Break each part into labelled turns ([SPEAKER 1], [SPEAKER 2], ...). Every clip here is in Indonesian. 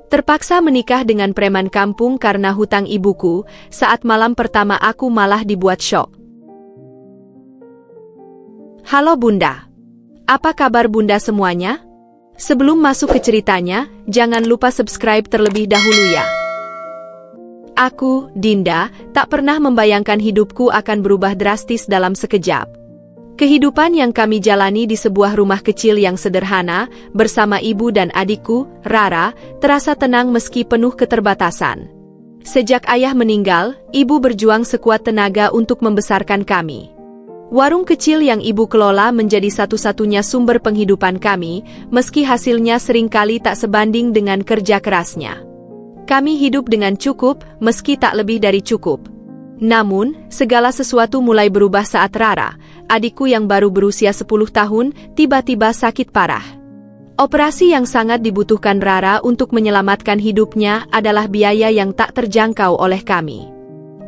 [SPEAKER 1] Terpaksa menikah dengan preman kampung karena hutang ibuku. Saat malam pertama aku malah dibuat syok. Halo Bunda. Apa kabar Bunda semuanya? Sebelum masuk ke ceritanya, jangan lupa subscribe terlebih dahulu ya. Aku, Dinda, tak pernah membayangkan hidupku akan berubah drastis dalam sekejap. Kehidupan yang kami jalani di sebuah rumah kecil yang sederhana, bersama ibu dan adikku, Rara, terasa tenang meski penuh keterbatasan. Sejak ayah meninggal, ibu berjuang sekuat tenaga untuk membesarkan kami. Warung kecil yang ibu kelola menjadi satu-satunya sumber penghidupan kami, meski hasilnya seringkali tak sebanding dengan kerja kerasnya. Kami hidup dengan cukup, meski tak lebih dari cukup. Namun, segala sesuatu mulai berubah saat Rara, adikku yang baru berusia 10 tahun, tiba-tiba sakit parah. Operasi yang sangat dibutuhkan Rara untuk menyelamatkan hidupnya adalah biaya yang tak terjangkau oleh kami.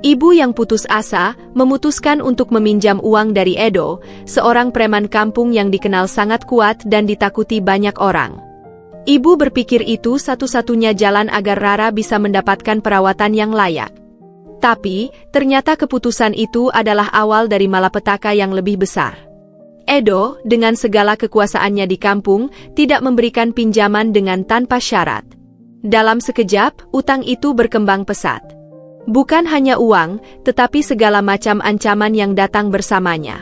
[SPEAKER 1] Ibu yang putus asa, memutuskan untuk meminjam uang dari Edo, seorang preman kampung yang dikenal sangat kuat dan ditakuti banyak orang. Ibu berpikir itu satu-satunya jalan agar Rara bisa mendapatkan perawatan yang layak. Tapi, ternyata keputusan itu adalah awal dari malapetaka yang lebih besar. Edo, dengan segala kekuasaannya di kampung, tidak memberikan pinjaman dengan tanpa syarat. Dalam sekejap, utang itu berkembang pesat. Bukan hanya uang, tetapi segala macam ancaman yang datang bersamanya.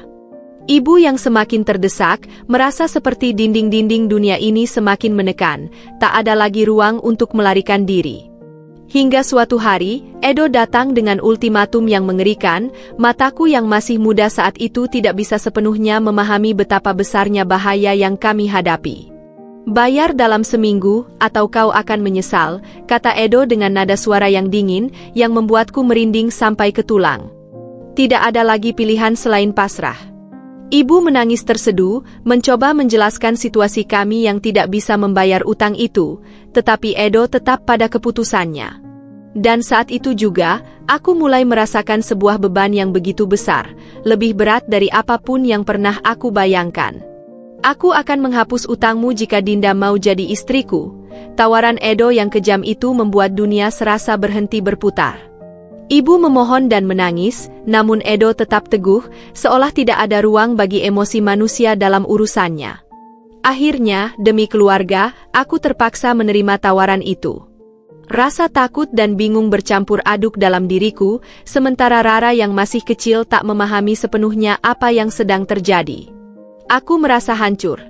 [SPEAKER 1] Ibu yang semakin terdesak, merasa seperti dinding-dinding dunia ini semakin menekan, tak ada lagi ruang untuk melarikan diri. Hingga suatu hari, Edo datang dengan ultimatum yang mengerikan. Mataku yang masih muda saat itu tidak bisa sepenuhnya memahami betapa besarnya bahaya yang kami hadapi. Bayar dalam seminggu, atau kau akan menyesal, kata Edo dengan nada suara yang dingin, yang membuatku merinding sampai ke tulang. Tidak ada lagi pilihan selain pasrah. Ibu menangis terseduh, mencoba menjelaskan situasi kami yang tidak bisa membayar utang itu, tetapi Edo tetap pada keputusannya. Dan saat itu juga, aku mulai merasakan sebuah beban yang begitu besar, lebih berat dari apapun yang pernah aku bayangkan. Aku akan menghapus utangmu jika Dinda mau jadi istriku. Tawaran Edo yang kejam itu membuat dunia serasa berhenti berputar. Ibu memohon dan menangis, namun Edo tetap teguh, seolah tidak ada ruang bagi emosi manusia dalam urusannya. Akhirnya, demi keluarga, aku terpaksa menerima tawaran itu. Rasa takut dan bingung bercampur aduk dalam diriku, sementara Rara yang masih kecil tak memahami sepenuhnya apa yang sedang terjadi. Aku merasa hancur.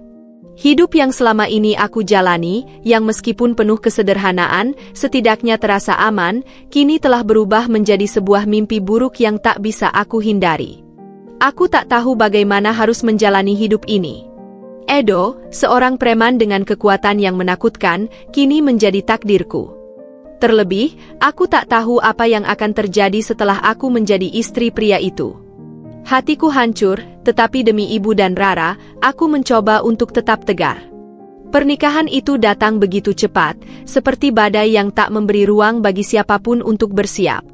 [SPEAKER 1] Hidup yang selama ini aku jalani, yang meskipun penuh kesederhanaan, setidaknya terasa aman, kini telah berubah menjadi sebuah mimpi buruk yang tak bisa aku hindari. Aku tak tahu bagaimana harus menjalani hidup ini. Edo, seorang preman dengan kekuatan yang menakutkan, kini menjadi takdirku. Terlebih, aku tak tahu apa yang akan terjadi setelah aku menjadi istri pria itu. Hatiku hancur, tetapi demi ibu dan Rara, aku mencoba untuk tetap tegar. Pernikahan itu datang begitu cepat, seperti badai yang tak memberi ruang bagi siapapun untuk bersiap.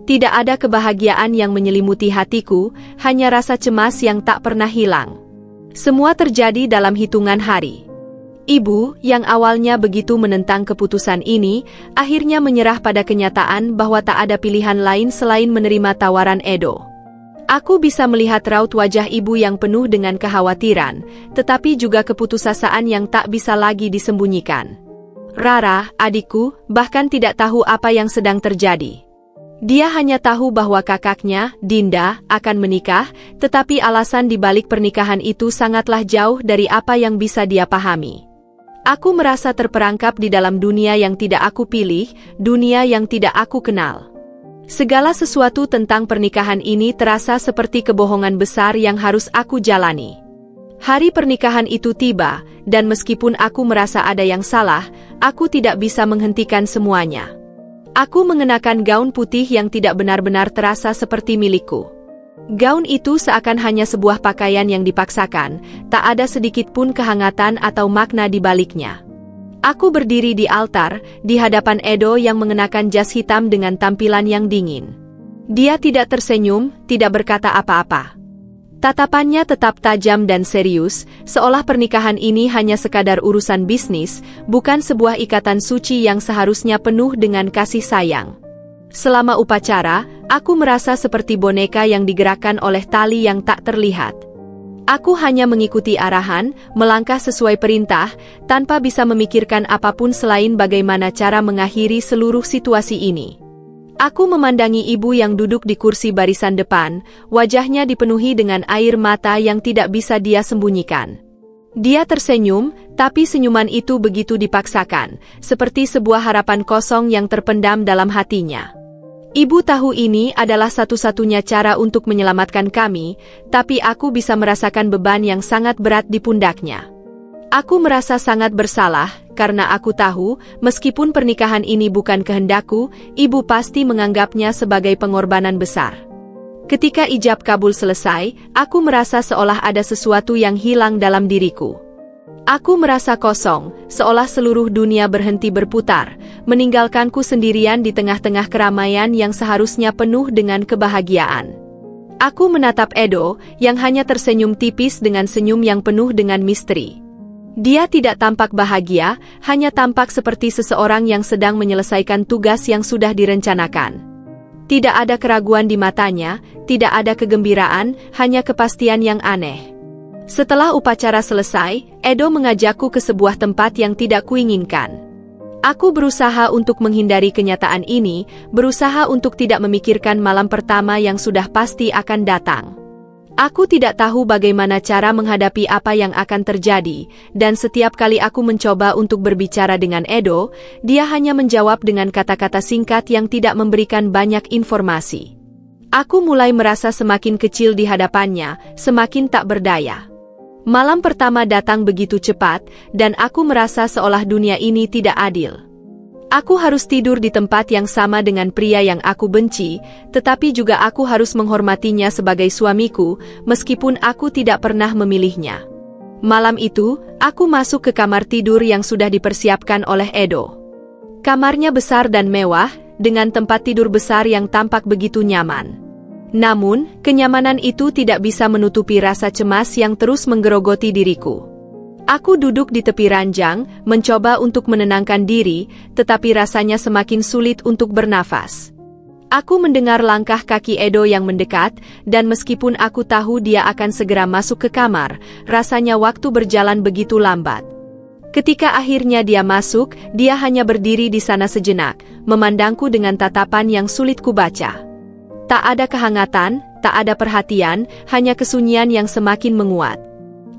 [SPEAKER 1] Tidak ada kebahagiaan yang menyelimuti hatiku, hanya rasa cemas yang tak pernah hilang. Semua terjadi dalam hitungan hari. Ibu, yang awalnya begitu menentang keputusan ini, akhirnya menyerah pada kenyataan bahwa tak ada pilihan lain selain menerima tawaran Edo. Aku bisa melihat raut wajah ibu yang penuh dengan kekhawatiran, tetapi juga keputusasaan yang tak bisa lagi disembunyikan. Rara, adikku, bahkan tidak tahu apa yang sedang terjadi. Dia hanya tahu bahwa kakaknya, Dinda, akan menikah, tetapi alasan di balik pernikahan itu sangatlah jauh dari apa yang bisa dia pahami. Aku merasa terperangkap di dalam dunia yang tidak aku pilih, dunia yang tidak aku kenal. Segala sesuatu tentang pernikahan ini terasa seperti kebohongan besar yang harus aku jalani. Hari pernikahan itu tiba, dan meskipun aku merasa ada yang salah, aku tidak bisa menghentikan semuanya. Aku mengenakan gaun putih yang tidak benar-benar terasa seperti milikku. Gaun itu seakan hanya sebuah pakaian yang dipaksakan, tak ada sedikit pun kehangatan atau makna di baliknya. Aku berdiri di altar, di hadapan Edo yang mengenakan jas hitam dengan tampilan yang dingin. Dia tidak tersenyum, tidak berkata apa-apa. Tatapannya tetap tajam dan serius, seolah pernikahan ini hanya sekadar urusan bisnis, bukan sebuah ikatan suci yang seharusnya penuh dengan kasih sayang. Selama upacara, aku merasa seperti boneka yang digerakkan oleh tali yang tak terlihat. Aku hanya mengikuti arahan, melangkah sesuai perintah, tanpa bisa memikirkan apapun selain bagaimana cara mengakhiri seluruh situasi ini. Aku memandangi ibu yang duduk di kursi barisan depan, wajahnya dipenuhi dengan air mata yang tidak bisa dia sembunyikan. Dia tersenyum, tapi senyuman itu begitu dipaksakan, seperti sebuah harapan kosong yang terpendam dalam hatinya. Ibu tahu ini adalah satu-satunya cara untuk menyelamatkan kami, tapi aku bisa merasakan beban yang sangat berat di pundaknya. Aku merasa sangat bersalah, karena aku tahu, meskipun pernikahan ini bukan kehendakku, ibu pasti menganggapnya sebagai pengorbanan besar. Ketika ijab kabul selesai, aku merasa seolah ada sesuatu yang hilang dalam diriku. Aku merasa kosong, seolah seluruh dunia berhenti berputar, meninggalkanku sendirian di tengah-tengah keramaian yang seharusnya penuh dengan kebahagiaan. Aku menatap Edo, yang hanya tersenyum tipis dengan senyum yang penuh dengan misteri. Dia tidak tampak bahagia, hanya tampak seperti seseorang yang sedang menyelesaikan tugas yang sudah direncanakan. Tidak ada keraguan di matanya, tidak ada kegembiraan, hanya kepastian yang aneh. Setelah upacara selesai, Edo mengajakku ke sebuah tempat yang tidak kuinginkan. Aku berusaha untuk menghindari kenyataan ini, berusaha untuk tidak memikirkan malam pertama yang sudah pasti akan datang. Aku tidak tahu bagaimana cara menghadapi apa yang akan terjadi, dan setiap kali aku mencoba untuk berbicara dengan Edo, dia hanya menjawab dengan kata-kata singkat yang tidak memberikan banyak informasi. Aku mulai merasa semakin kecil di hadapannya, semakin tak berdaya. Malam pertama datang begitu cepat, dan aku merasa seolah dunia ini tidak adil. Aku harus tidur di tempat yang sama dengan pria yang aku benci, tetapi juga aku harus menghormatinya sebagai suamiku, meskipun aku tidak pernah memilihnya. Malam itu, aku masuk ke kamar tidur yang sudah dipersiapkan oleh Edo. Kamarnya besar dan mewah, dengan tempat tidur besar yang tampak begitu nyaman. Namun, kenyamanan itu tidak bisa menutupi rasa cemas yang terus menggerogoti diriku. Aku duduk di tepi ranjang, mencoba untuk menenangkan diri, tetapi rasanya semakin sulit untuk bernafas. Aku mendengar langkah kaki Edo yang mendekat, dan meskipun aku tahu dia akan segera masuk ke kamar, rasanya waktu berjalan begitu lambat. Ketika akhirnya dia masuk, dia hanya berdiri di sana sejenak, memandangku dengan tatapan yang sulit kubaca. Tak ada kehangatan, tak ada perhatian, hanya kesunyian yang semakin menguat.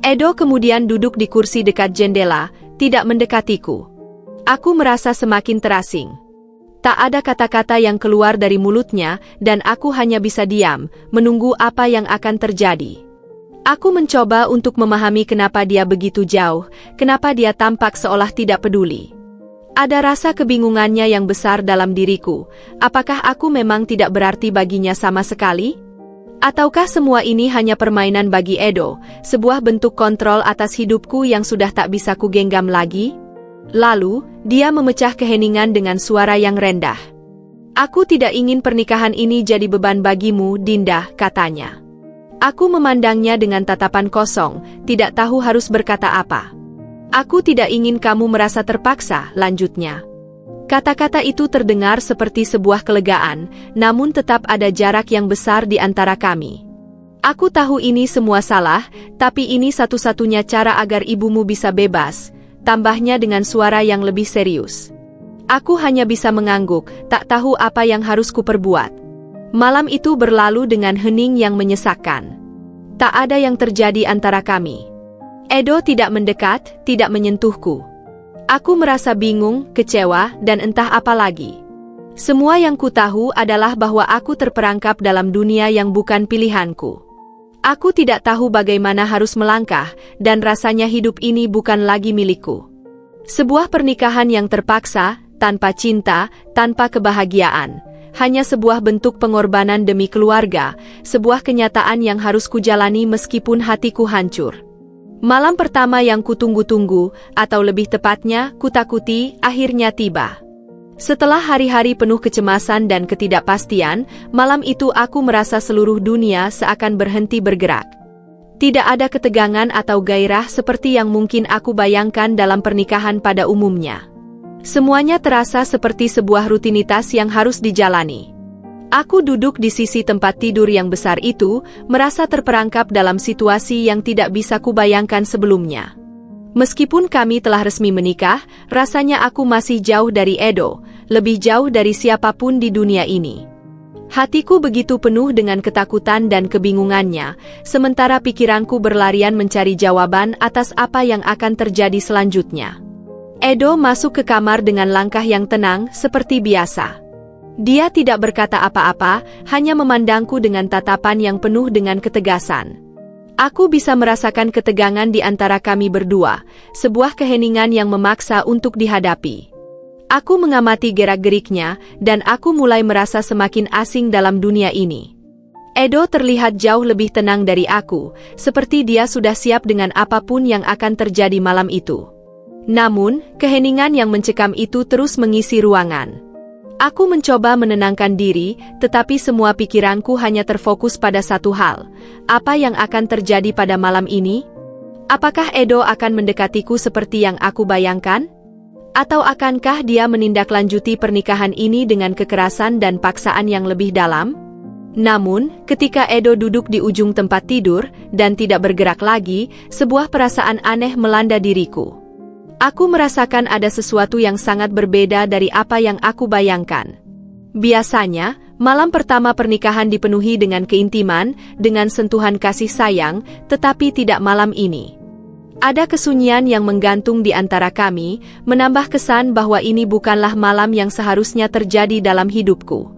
[SPEAKER 1] Edo kemudian duduk di kursi dekat jendela, tidak mendekatiku. Aku merasa semakin terasing. Tak ada kata-kata yang keluar dari mulutnya, dan aku hanya bisa diam, menunggu apa yang akan terjadi. Aku mencoba untuk memahami kenapa dia begitu jauh, kenapa dia tampak seolah tidak peduli. Ada rasa kebingungannya yang besar dalam diriku. Apakah aku memang tidak berarti baginya sama sekali? Ataukah semua ini hanya permainan bagi Edo, sebuah bentuk kontrol atas hidupku yang sudah tak bisa kugenggam lagi? Lalu, dia memecah keheningan dengan suara yang rendah. Aku tidak ingin pernikahan ini jadi beban bagimu, Dinda, katanya. Aku memandangnya dengan tatapan kosong, tidak tahu harus berkata apa. Aku tidak ingin kamu merasa terpaksa, lanjutnya. Kata-kata itu terdengar seperti sebuah kelegaan, namun tetap ada jarak yang besar di antara kami. Aku tahu ini semua salah, tapi ini satu-satunya cara agar ibumu bisa bebas, tambahnya dengan suara yang lebih serius. Aku hanya bisa mengangguk, tak tahu apa yang harus kuperbuat. Malam itu berlalu dengan hening yang menyesakkan. Tak ada yang terjadi antara kami. Edo tidak mendekat, tidak menyentuhku. Aku merasa bingung, kecewa, dan entah apa lagi. Semua yang ku tahu adalah bahwa aku terperangkap dalam dunia yang bukan pilihanku. Aku tidak tahu bagaimana harus melangkah, dan rasanya hidup ini bukan lagi milikku. Sebuah pernikahan yang terpaksa, tanpa cinta, tanpa kebahagiaan. Hanya sebuah bentuk pengorbanan demi keluarga, sebuah kenyataan yang harus kujalani meskipun hatiku hancur. Malam pertama yang kutunggu-tunggu, atau lebih tepatnya, kutakuti, akhirnya tiba. Setelah hari-hari penuh kecemasan dan ketidakpastian, malam itu aku merasa seluruh dunia seakan berhenti bergerak. Tidak ada ketegangan atau gairah seperti yang mungkin aku bayangkan dalam pernikahan pada umumnya. Semuanya terasa seperti sebuah rutinitas yang harus dijalani. Aku duduk di sisi tempat tidur yang besar itu, merasa terperangkap dalam situasi yang tidak bisa kubayangkan sebelumnya. Meskipun kami telah resmi menikah, rasanya aku masih jauh dari Edo, lebih jauh dari siapapun di dunia ini. Hatiku begitu penuh dengan ketakutan dan kebingungannya, sementara pikiranku berlarian mencari jawaban atas apa yang akan terjadi selanjutnya. Edo masuk ke kamar dengan langkah yang tenang, seperti biasa. Dia tidak berkata apa-apa, hanya memandangku dengan tatapan yang penuh dengan ketegasan. Aku bisa merasakan ketegangan di antara kami berdua, sebuah keheningan yang memaksa untuk dihadapi. Aku mengamati gerak-geriknya, dan aku mulai merasa semakin asing dalam dunia ini. Edo terlihat jauh lebih tenang dari aku, seperti dia sudah siap dengan apapun yang akan terjadi malam itu. Namun, keheningan yang mencekam itu terus mengisi ruangan. Aku mencoba menenangkan diri, tetapi semua pikiranku hanya terfokus pada satu hal. Apa yang akan terjadi pada malam ini? Apakah Edo akan mendekatiku seperti yang aku bayangkan? Atau akankah dia menindaklanjuti pernikahan ini dengan kekerasan dan paksaan yang lebih dalam? Namun, ketika Edo duduk di ujung tempat tidur dan tidak bergerak lagi, sebuah perasaan aneh melanda diriku. Aku merasakan ada sesuatu yang sangat berbeda dari apa yang aku bayangkan. Biasanya, malam pertama pernikahan dipenuhi dengan keintiman, dengan sentuhan kasih sayang, tetapi tidak malam ini. Ada kesunyian yang menggantung di antara kami, menambah kesan bahwa ini bukanlah malam yang seharusnya terjadi dalam hidupku.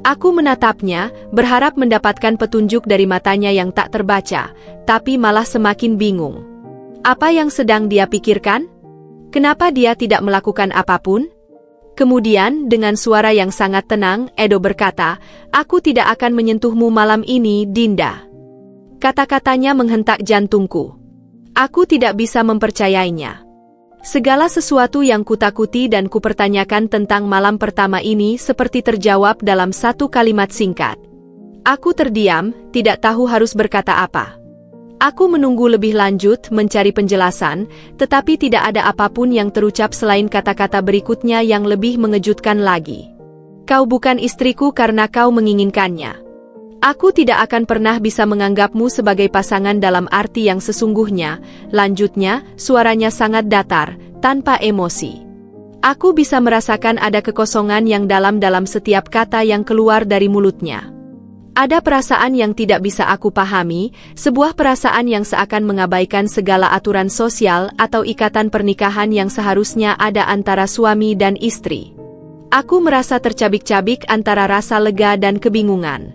[SPEAKER 1] Aku menatapnya, berharap mendapatkan petunjuk dari matanya yang tak terbaca, tapi malah semakin bingung. Apa yang sedang dia pikirkan? Kenapa dia tidak melakukan apapun? Kemudian, dengan suara yang sangat tenang, Edo berkata, "Aku tidak akan menyentuhmu malam ini, Dinda." Kata-katanya menghentak jantungku. Aku tidak bisa mempercayainya. Segala sesuatu yang kutakuti dan kupertanyakan tentang malam pertama ini seperti terjawab dalam satu kalimat singkat. Aku terdiam, tidak tahu harus berkata apa. Aku menunggu lebih lanjut, mencari penjelasan, tetapi tidak ada apapun yang terucap selain kata-kata berikutnya yang lebih mengejutkan lagi. Kau bukan istriku karena kau menginginkannya. Aku tidak akan pernah bisa menganggapmu sebagai pasangan dalam arti yang sesungguhnya. Lanjutnya, suaranya sangat datar, tanpa emosi. Aku bisa merasakan ada kekosongan yang dalam dalam setiap kata yang keluar dari mulutnya. Ada perasaan yang tidak bisa aku pahami, sebuah perasaan yang seakan mengabaikan segala aturan sosial atau ikatan pernikahan yang seharusnya ada antara suami dan istri. Aku merasa tercabik-cabik antara rasa lega dan kebingungan.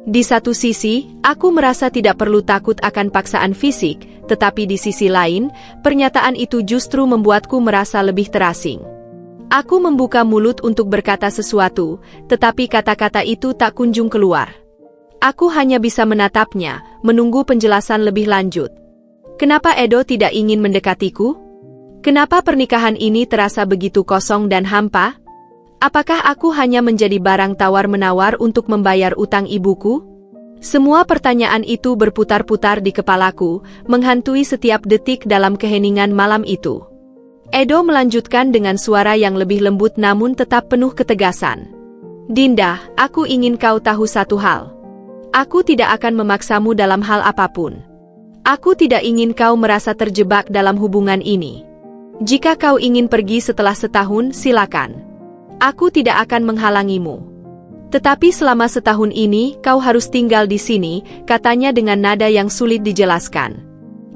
[SPEAKER 1] Di satu sisi, aku merasa tidak perlu takut akan paksaan fisik, tetapi di sisi lain, pernyataan itu justru membuatku merasa lebih terasing. Aku membuka mulut untuk berkata sesuatu, tetapi kata-kata itu tak kunjung keluar. Aku hanya bisa menatapnya, menunggu penjelasan lebih lanjut. Kenapa Edo tidak ingin mendekatiku? Kenapa pernikahan ini terasa begitu kosong dan hampa? Apakah aku hanya menjadi barang tawar-menawar untuk membayar utang ibuku? Semua pertanyaan itu berputar-putar di kepalaku, menghantui setiap detik dalam keheningan malam itu. Edo melanjutkan dengan suara yang lebih lembut namun tetap penuh ketegasan. Dinda, aku ingin kau tahu satu hal. Aku tidak akan memaksamu dalam hal apapun. Aku tidak ingin kau merasa terjebak dalam hubungan ini. Jika kau ingin pergi setelah setahun, silakan. Aku tidak akan menghalangimu. Tetapi selama setahun ini, kau harus tinggal di sini, katanya dengan nada yang sulit dijelaskan.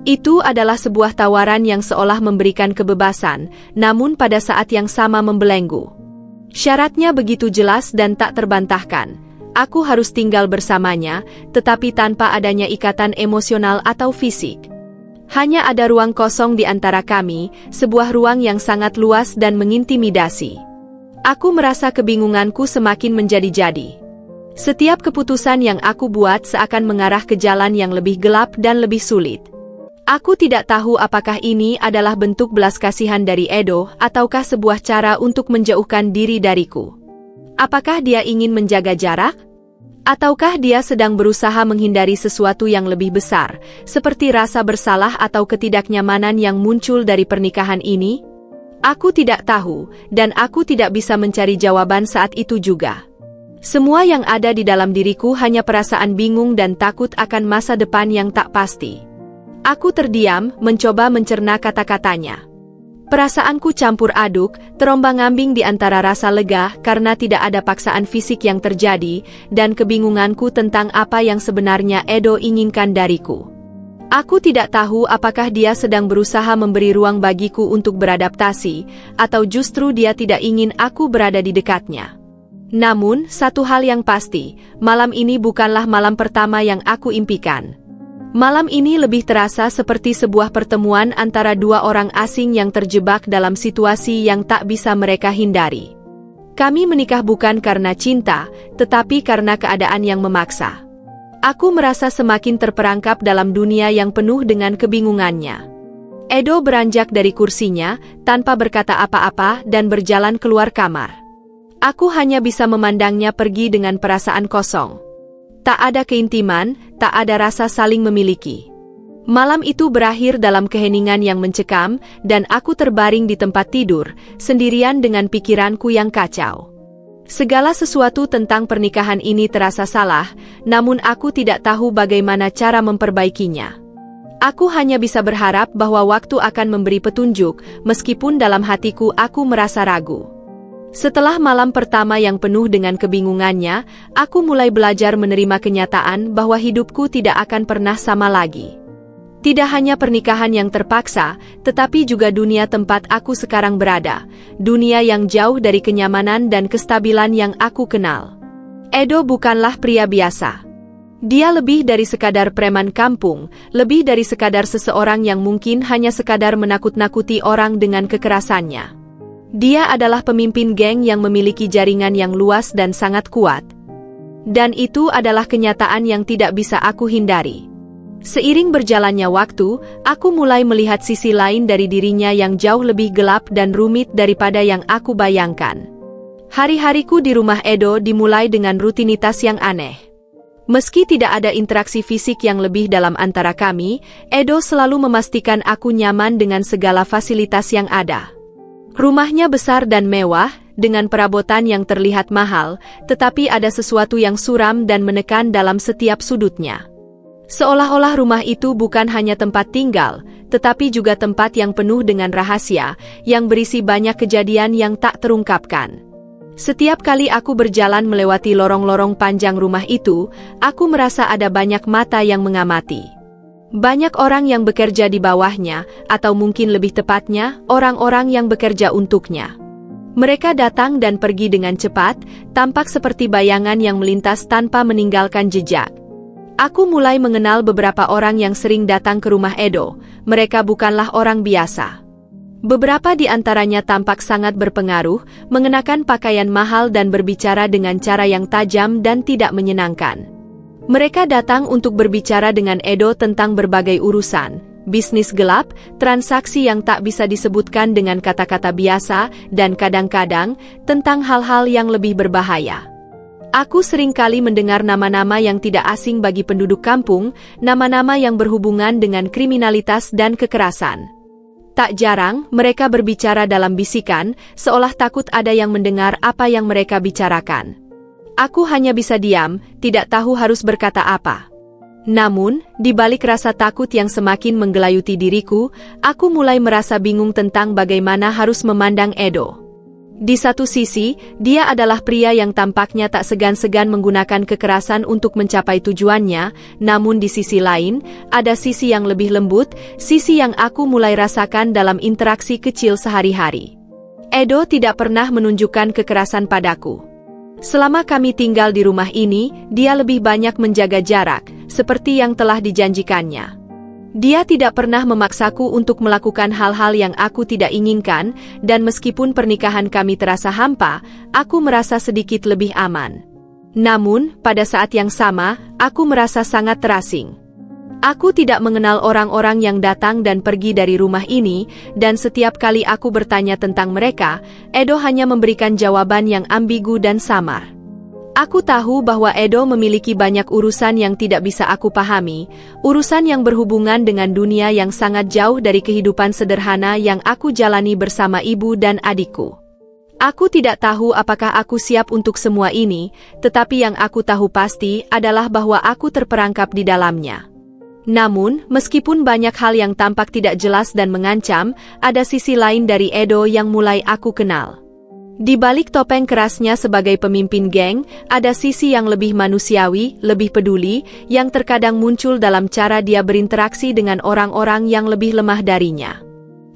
[SPEAKER 1] Itu adalah sebuah tawaran yang seolah memberikan kebebasan, namun pada saat yang sama membelenggu. Syaratnya begitu jelas dan tak terbantahkan. Aku harus tinggal bersamanya, tetapi tanpa adanya ikatan emosional atau fisik. Hanya ada ruang kosong di antara kami, sebuah ruang yang sangat luas dan mengintimidasi. Aku merasa kebingunganku semakin menjadi-jadi. Setiap keputusan yang aku buat seakan mengarah ke jalan yang lebih gelap dan lebih sulit. Aku tidak tahu apakah ini adalah bentuk belas kasihan dari Edo ataukah sebuah cara untuk menjauhkan diri dariku. Apakah dia ingin menjaga jarak? Ataukah dia sedang berusaha menghindari sesuatu yang lebih besar, seperti rasa bersalah atau ketidaknyamanan yang muncul dari pernikahan ini? Aku tidak tahu, dan aku tidak bisa mencari jawaban saat itu juga. Semua yang ada di dalam diriku hanya perasaan bingung dan takut akan masa depan yang tak pasti. Aku terdiam, mencoba mencerna kata-katanya. Perasaanku campur aduk, terombang-ambing di antara rasa lega karena tidak ada paksaan fisik yang terjadi, dan kebingunganku tentang apa yang sebenarnya Edo inginkan dariku. Aku tidak tahu apakah dia sedang berusaha memberi ruang bagiku untuk beradaptasi, atau justru dia tidak ingin aku berada di dekatnya. Namun, satu hal yang pasti, malam ini bukanlah malam pertama yang aku impikan. Malam ini lebih terasa seperti sebuah pertemuan antara dua orang asing yang terjebak dalam situasi yang tak bisa mereka hindari. Kami menikah bukan karena cinta, tetapi karena keadaan yang memaksa. Aku merasa semakin terperangkap dalam dunia yang penuh dengan kebingungannya. Edo beranjak dari kursinya, tanpa berkata apa-apa dan berjalan keluar kamar. Aku hanya bisa memandangnya pergi dengan perasaan kosong. Tak ada keintiman, tak ada rasa saling memiliki. Malam itu berakhir dalam keheningan yang mencekam, dan aku terbaring di tempat tidur, sendirian dengan pikiranku yang kacau. Segala sesuatu tentang pernikahan ini terasa salah, namun aku tidak tahu bagaimana cara memperbaikinya. Aku hanya bisa berharap bahwa waktu akan memberi petunjuk, meskipun dalam hatiku aku merasa ragu. Setelah malam pertama yang penuh dengan kebingungannya, aku mulai belajar menerima kenyataan bahwa hidupku tidak akan pernah sama lagi. Tidak hanya pernikahan yang terpaksa, tetapi juga dunia tempat aku sekarang berada, dunia yang jauh dari kenyamanan dan kestabilan yang aku kenal. Edo bukanlah pria biasa. Dia lebih dari sekadar preman kampung, lebih dari sekadar seseorang yang mungkin hanya sekadar menakut-nakuti orang dengan kekerasannya. Dia adalah pemimpin geng yang memiliki jaringan yang luas dan sangat kuat. Dan itu adalah kenyataan yang tidak bisa aku hindari. Seiring berjalannya waktu, aku mulai melihat sisi lain dari dirinya yang jauh lebih gelap dan rumit daripada yang aku bayangkan. Hari-hariku di rumah Edo dimulai dengan rutinitas yang aneh. Meski tidak ada interaksi fisik yang lebih dalam antara kami, Edo selalu memastikan aku nyaman dengan segala fasilitas yang ada. Rumahnya besar dan mewah, dengan perabotan yang terlihat mahal, tetapi ada sesuatu yang suram dan menekan dalam setiap sudutnya. Seolah-olah rumah itu bukan hanya tempat tinggal, tetapi juga tempat yang penuh dengan rahasia, yang berisi banyak kejadian yang tak terungkapkan. Setiap kali aku berjalan melewati lorong-lorong panjang rumah itu, aku merasa ada banyak mata yang mengamati. Banyak orang yang bekerja di bawahnya, atau mungkin lebih tepatnya, orang-orang yang bekerja untuknya. Mereka datang dan pergi dengan cepat, tampak seperti bayangan yang melintas tanpa meninggalkan jejak. Aku mulai mengenal beberapa orang yang sering datang ke rumah Edo. Mereka bukanlah orang biasa. Beberapa di antaranya tampak sangat berpengaruh, mengenakan pakaian mahal dan berbicara dengan cara yang tajam dan tidak menyenangkan. Mereka datang untuk berbicara dengan Edo tentang berbagai urusan, bisnis gelap, transaksi yang tak bisa disebutkan dengan kata-kata biasa, dan kadang-kadang tentang hal-hal yang lebih berbahaya. Aku seringkali mendengar nama-nama yang tidak asing bagi penduduk kampung, nama-nama yang berhubungan dengan kriminalitas dan kekerasan. Tak jarang, mereka berbicara dalam bisikan, seolah takut ada yang mendengar apa yang mereka bicarakan. Aku hanya bisa diam, tidak tahu harus berkata apa. Namun, di balik rasa takut yang semakin menggelayuti diriku, aku mulai merasa bingung tentang bagaimana harus memandang Edo. Di satu sisi, dia adalah pria yang tampaknya tak segan-segan menggunakan kekerasan untuk mencapai tujuannya, namun di sisi lain, ada sisi yang lebih lembut, sisi yang aku mulai rasakan dalam interaksi kecil sehari-hari. Edo tidak pernah menunjukkan kekerasan padaku. Selama kami tinggal di rumah ini, dia lebih banyak menjaga jarak, seperti yang telah dijanjikannya. Dia tidak pernah memaksaku untuk melakukan hal-hal yang aku tidak inginkan, dan meskipun pernikahan kami terasa hampa, aku merasa sedikit lebih aman. Namun, pada saat yang sama, aku merasa sangat terasing. Aku tidak mengenal orang-orang yang datang dan pergi dari rumah ini, dan setiap kali aku bertanya tentang mereka, Edo hanya memberikan jawaban yang ambigu dan samar. Aku tahu bahwa Edo memiliki banyak urusan yang tidak bisa aku pahami, urusan yang berhubungan dengan dunia yang sangat jauh dari kehidupan sederhana yang aku jalani bersama ibu dan adikku. Aku tidak tahu apakah aku siap untuk semua ini, tetapi yang aku tahu pasti adalah bahwa aku terperangkap di dalamnya. Namun, meskipun banyak hal yang tampak tidak jelas dan mengancam, ada sisi lain dari Edo yang mulai aku kenal. Di balik topeng kerasnya sebagai pemimpin geng, ada sisi yang lebih manusiawi, lebih peduli, yang terkadang muncul dalam cara dia berinteraksi dengan orang-orang yang lebih lemah darinya.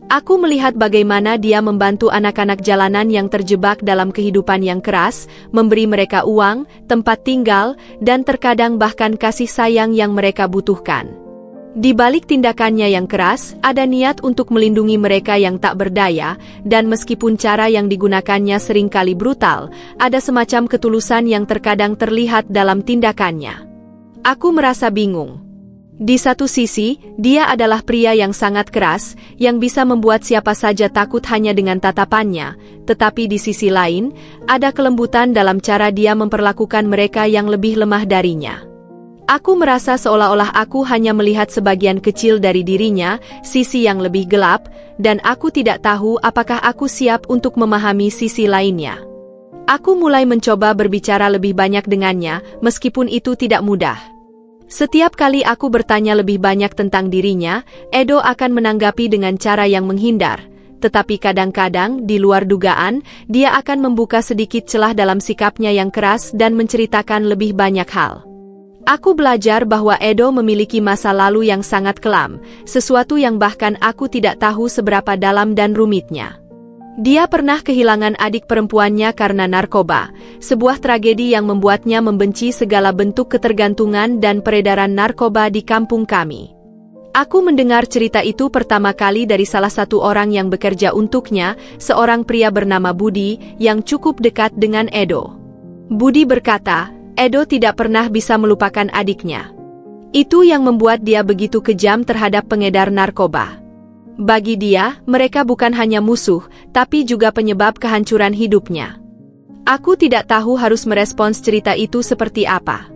[SPEAKER 1] Aku melihat bagaimana dia membantu anak-anak jalanan yang terjebak dalam kehidupan yang keras, memberi mereka uang, tempat tinggal, dan terkadang bahkan kasih sayang yang mereka butuhkan. Di balik tindakannya yang keras, ada niat untuk melindungi mereka yang tak berdaya, dan meskipun cara yang digunakannya seringkali brutal, ada semacam ketulusan yang terkadang terlihat dalam tindakannya. Aku merasa bingung. Di satu sisi, dia adalah pria yang sangat keras, yang bisa membuat siapa saja takut hanya dengan tatapannya, tetapi di sisi lain, ada kelembutan dalam cara dia memperlakukan mereka yang lebih lemah darinya. Aku merasa seolah-olah aku hanya melihat sebagian kecil dari dirinya, sisi yang lebih gelap, dan aku tidak tahu apakah aku siap untuk memahami sisi lainnya. Aku mulai mencoba berbicara lebih banyak dengannya, meskipun itu tidak mudah. Setiap kali aku bertanya lebih banyak tentang dirinya, Edo akan menanggapi dengan cara yang menghindar. Tetapi kadang-kadang, di luar dugaan, dia akan membuka sedikit celah dalam sikapnya yang keras dan menceritakan lebih banyak hal. Aku belajar bahwa Edo memiliki masa lalu yang sangat kelam, sesuatu yang bahkan aku tidak tahu seberapa dalam dan rumitnya. Dia pernah kehilangan adik perempuannya karena narkoba, sebuah tragedi yang membuatnya membenci segala bentuk ketergantungan dan peredaran narkoba di kampung kami. Aku mendengar cerita itu pertama kali dari salah satu orang yang bekerja untuknya, seorang pria bernama Budi, yang cukup dekat dengan Edo. Budi berkata, Edo tidak pernah bisa melupakan adiknya. Itu yang membuat dia begitu kejam terhadap pengedar narkoba. Bagi dia, mereka bukan hanya musuh, tapi juga penyebab kehancuran hidupnya. Aku tidak tahu harus merespons cerita itu seperti apa.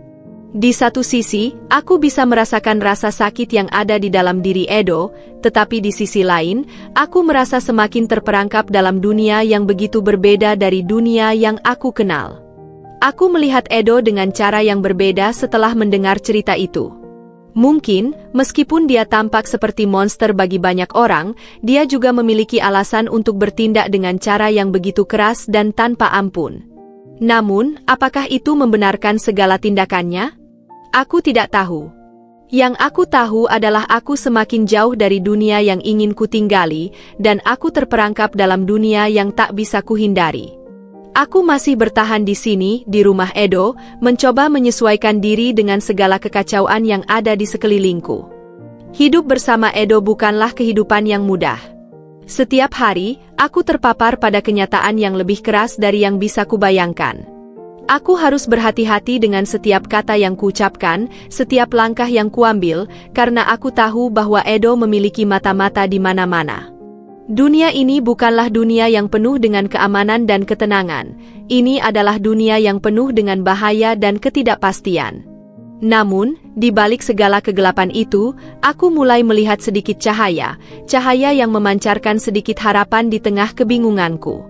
[SPEAKER 1] Di satu sisi, aku bisa merasakan rasa sakit yang ada di dalam diri Edo, tetapi di sisi lain, aku merasa semakin terperangkap dalam dunia yang begitu berbeda dari dunia yang aku kenal. Aku melihat Edo dengan cara yang berbeda setelah mendengar cerita itu. Mungkin, meskipun dia tampak seperti monster bagi banyak orang, dia juga memiliki alasan untuk bertindak dengan cara yang begitu keras dan tanpa ampun. Namun, apakah itu membenarkan segala tindakannya? Aku tidak tahu. Yang aku tahu adalah aku semakin jauh dari dunia yang ingin kutinggali, dan aku terperangkap dalam dunia yang tak bisa kuhindari. Aku masih bertahan di sini, di rumah Edo, mencoba menyesuaikan diri dengan segala kekacauan yang ada di sekelilingku. Hidup bersama Edo bukanlah kehidupan yang mudah. Setiap hari, aku terpapar pada kenyataan yang lebih keras dari yang bisa kubayangkan. Aku harus berhati-hati dengan setiap kata yang kuucapkan, setiap langkah yang kuambil, karena aku tahu bahwa Edo memiliki mata-mata di mana-mana. Dunia ini bukanlah dunia yang penuh dengan keamanan dan ketenangan. Ini adalah dunia yang penuh dengan bahaya dan ketidakpastian. Namun, di balik segala kegelapan itu, aku mulai melihat sedikit cahaya yang memancarkan sedikit harapan di tengah kebingunganku.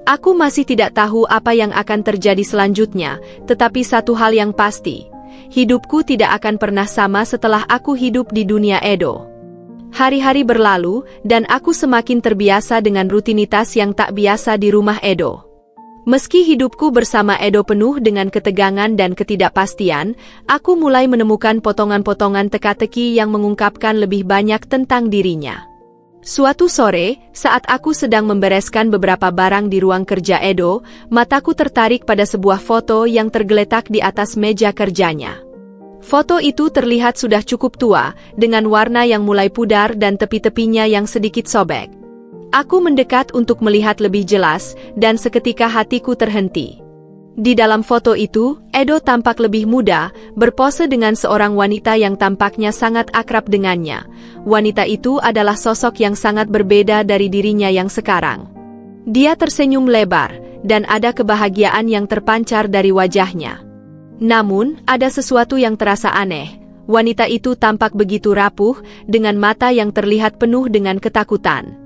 [SPEAKER 1] Aku masih tidak tahu apa yang akan terjadi selanjutnya, tetapi satu hal yang pasti, hidupku tidak akan pernah sama setelah aku hidup di dunia Edo. Hari-hari berlalu, dan aku semakin terbiasa dengan rutinitas yang tak biasa di rumah Edo. Meski hidupku bersama Edo penuh dengan ketegangan dan ketidakpastian, aku mulai menemukan potongan-potongan teka-teki yang mengungkapkan lebih banyak tentang dirinya. Suatu sore, saat aku sedang membereskan beberapa barang di ruang kerja Edo, mataku tertarik pada sebuah foto yang tergeletak di atas meja kerjanya. Foto itu terlihat sudah cukup tua, dengan warna yang mulai pudar dan tepi-tepinya yang sedikit sobek. Aku mendekat untuk melihat lebih jelas, dan seketika hatiku terhenti. Di dalam foto itu, Edo tampak lebih muda, berpose dengan seorang wanita yang tampaknya sangat akrab dengannya. Wanita itu adalah sosok yang sangat berbeda dari dirinya yang sekarang. Dia tersenyum lebar, dan ada kebahagiaan yang terpancar dari wajahnya. Namun, ada sesuatu yang terasa aneh. Wanita itu tampak begitu rapuh, dengan mata yang terlihat penuh dengan ketakutan.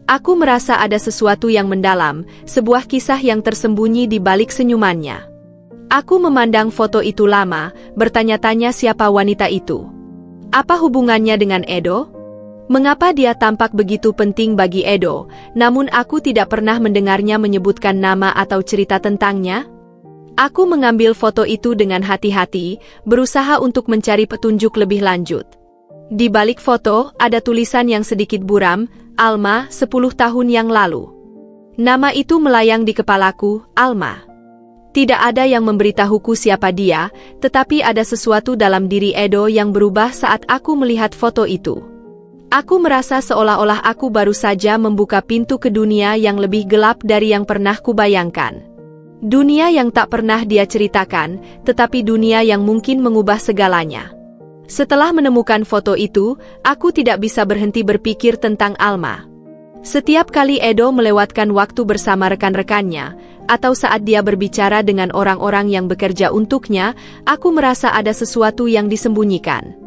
[SPEAKER 1] Aku merasa ada sesuatu yang mendalam, sebuah kisah yang tersembunyi di balik senyumannya. Aku memandang foto itu lama, bertanya-tanya siapa wanita itu. Apa hubungannya dengan Edo? Mengapa dia tampak begitu penting bagi Edo, namun aku tidak pernah mendengarnya menyebutkan nama atau cerita tentangnya? Aku mengambil foto itu dengan hati-hati, berusaha untuk mencari petunjuk lebih lanjut. Di balik foto, ada tulisan yang sedikit buram, Alma, 10 tahun yang lalu. Nama itu melayang di kepalaku, Alma. Tidak ada yang memberitahuku siapa dia, tetapi ada sesuatu dalam diri Edo yang berubah saat aku melihat foto itu. Aku merasa seolah-olah aku baru saja membuka pintu ke dunia yang lebih gelap dari yang pernah kubayangkan. Dunia yang tak pernah dia ceritakan, tetapi dunia yang mungkin mengubah segalanya. Setelah menemukan foto itu, aku tidak bisa berhenti berpikir tentang Alma. Setiap kali Edo melewatkan waktu bersama rekan-rekannya, atau saat dia berbicara dengan orang-orang yang bekerja untuknya, aku merasa ada sesuatu yang disembunyikan.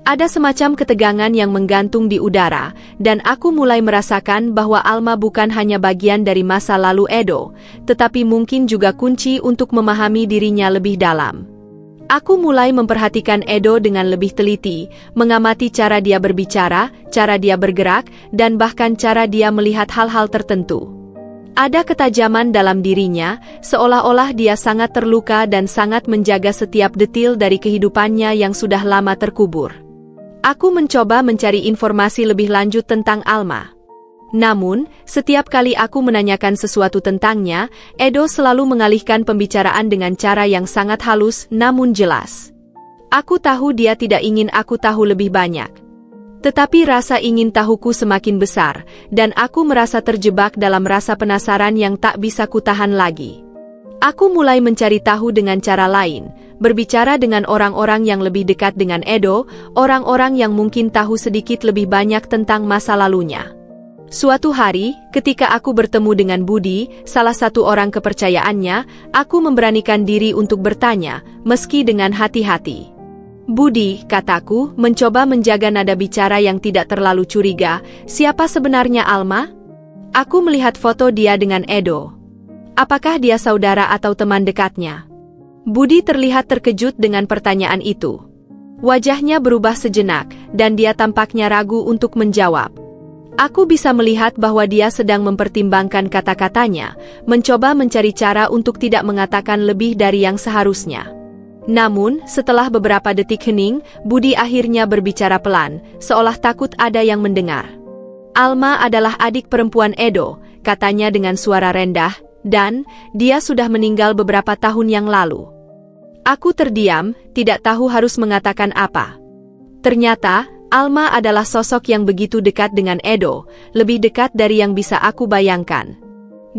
[SPEAKER 1] Ada semacam ketegangan yang menggantung di udara, dan aku mulai merasakan bahwa Alma bukan hanya bagian dari masa lalu Edo, tetapi mungkin juga kunci untuk memahami dirinya lebih dalam. Aku mulai memperhatikan Edo dengan lebih teliti, mengamati cara dia berbicara, cara dia bergerak, dan bahkan cara dia melihat hal-hal tertentu. Ada ketajaman dalam dirinya, seolah-olah dia sangat terluka dan sangat menjaga setiap detil dari kehidupannya yang sudah lama terkubur. Aku mencoba mencari informasi lebih lanjut tentang Alma. Namun, setiap kali aku menanyakan sesuatu tentangnya, Edo selalu mengalihkan pembicaraan dengan cara yang sangat halus namun jelas. Aku tahu dia tidak ingin aku tahu lebih banyak. Tetapi rasa ingin tahuku semakin besar, dan aku merasa terjebak dalam rasa penasaran yang tak bisa kutahan lagi. Aku mulai mencari tahu dengan cara lain, berbicara dengan orang-orang yang lebih dekat dengan Edo, orang-orang yang mungkin tahu sedikit lebih banyak tentang masa lalunya. Suatu hari, ketika aku bertemu dengan Budi, salah satu orang kepercayaannya, aku memberanikan diri untuk bertanya, meski dengan hati-hati. Budi, kataku, mencoba menjaga nada bicara yang tidak terlalu curiga, siapa sebenarnya Alma? Aku melihat foto dia dengan Edo. Apakah dia saudara atau teman dekatnya? Budi terlihat terkejut dengan pertanyaan itu. Wajahnya berubah sejenak, dan dia tampaknya ragu untuk menjawab. Aku bisa melihat bahwa dia sedang mempertimbangkan kata-katanya, mencoba mencari cara untuk tidak mengatakan lebih dari yang seharusnya. Namun, setelah beberapa detik hening, Budi akhirnya berbicara pelan, seolah takut ada yang mendengar. Alma adalah adik perempuan Edo, katanya dengan suara rendah, dan dia sudah meninggal beberapa tahun yang lalu. Aku terdiam, tidak tahu harus mengatakan apa. Ternyata, Alma adalah sosok yang begitu dekat dengan Edo, lebih dekat dari yang bisa aku bayangkan.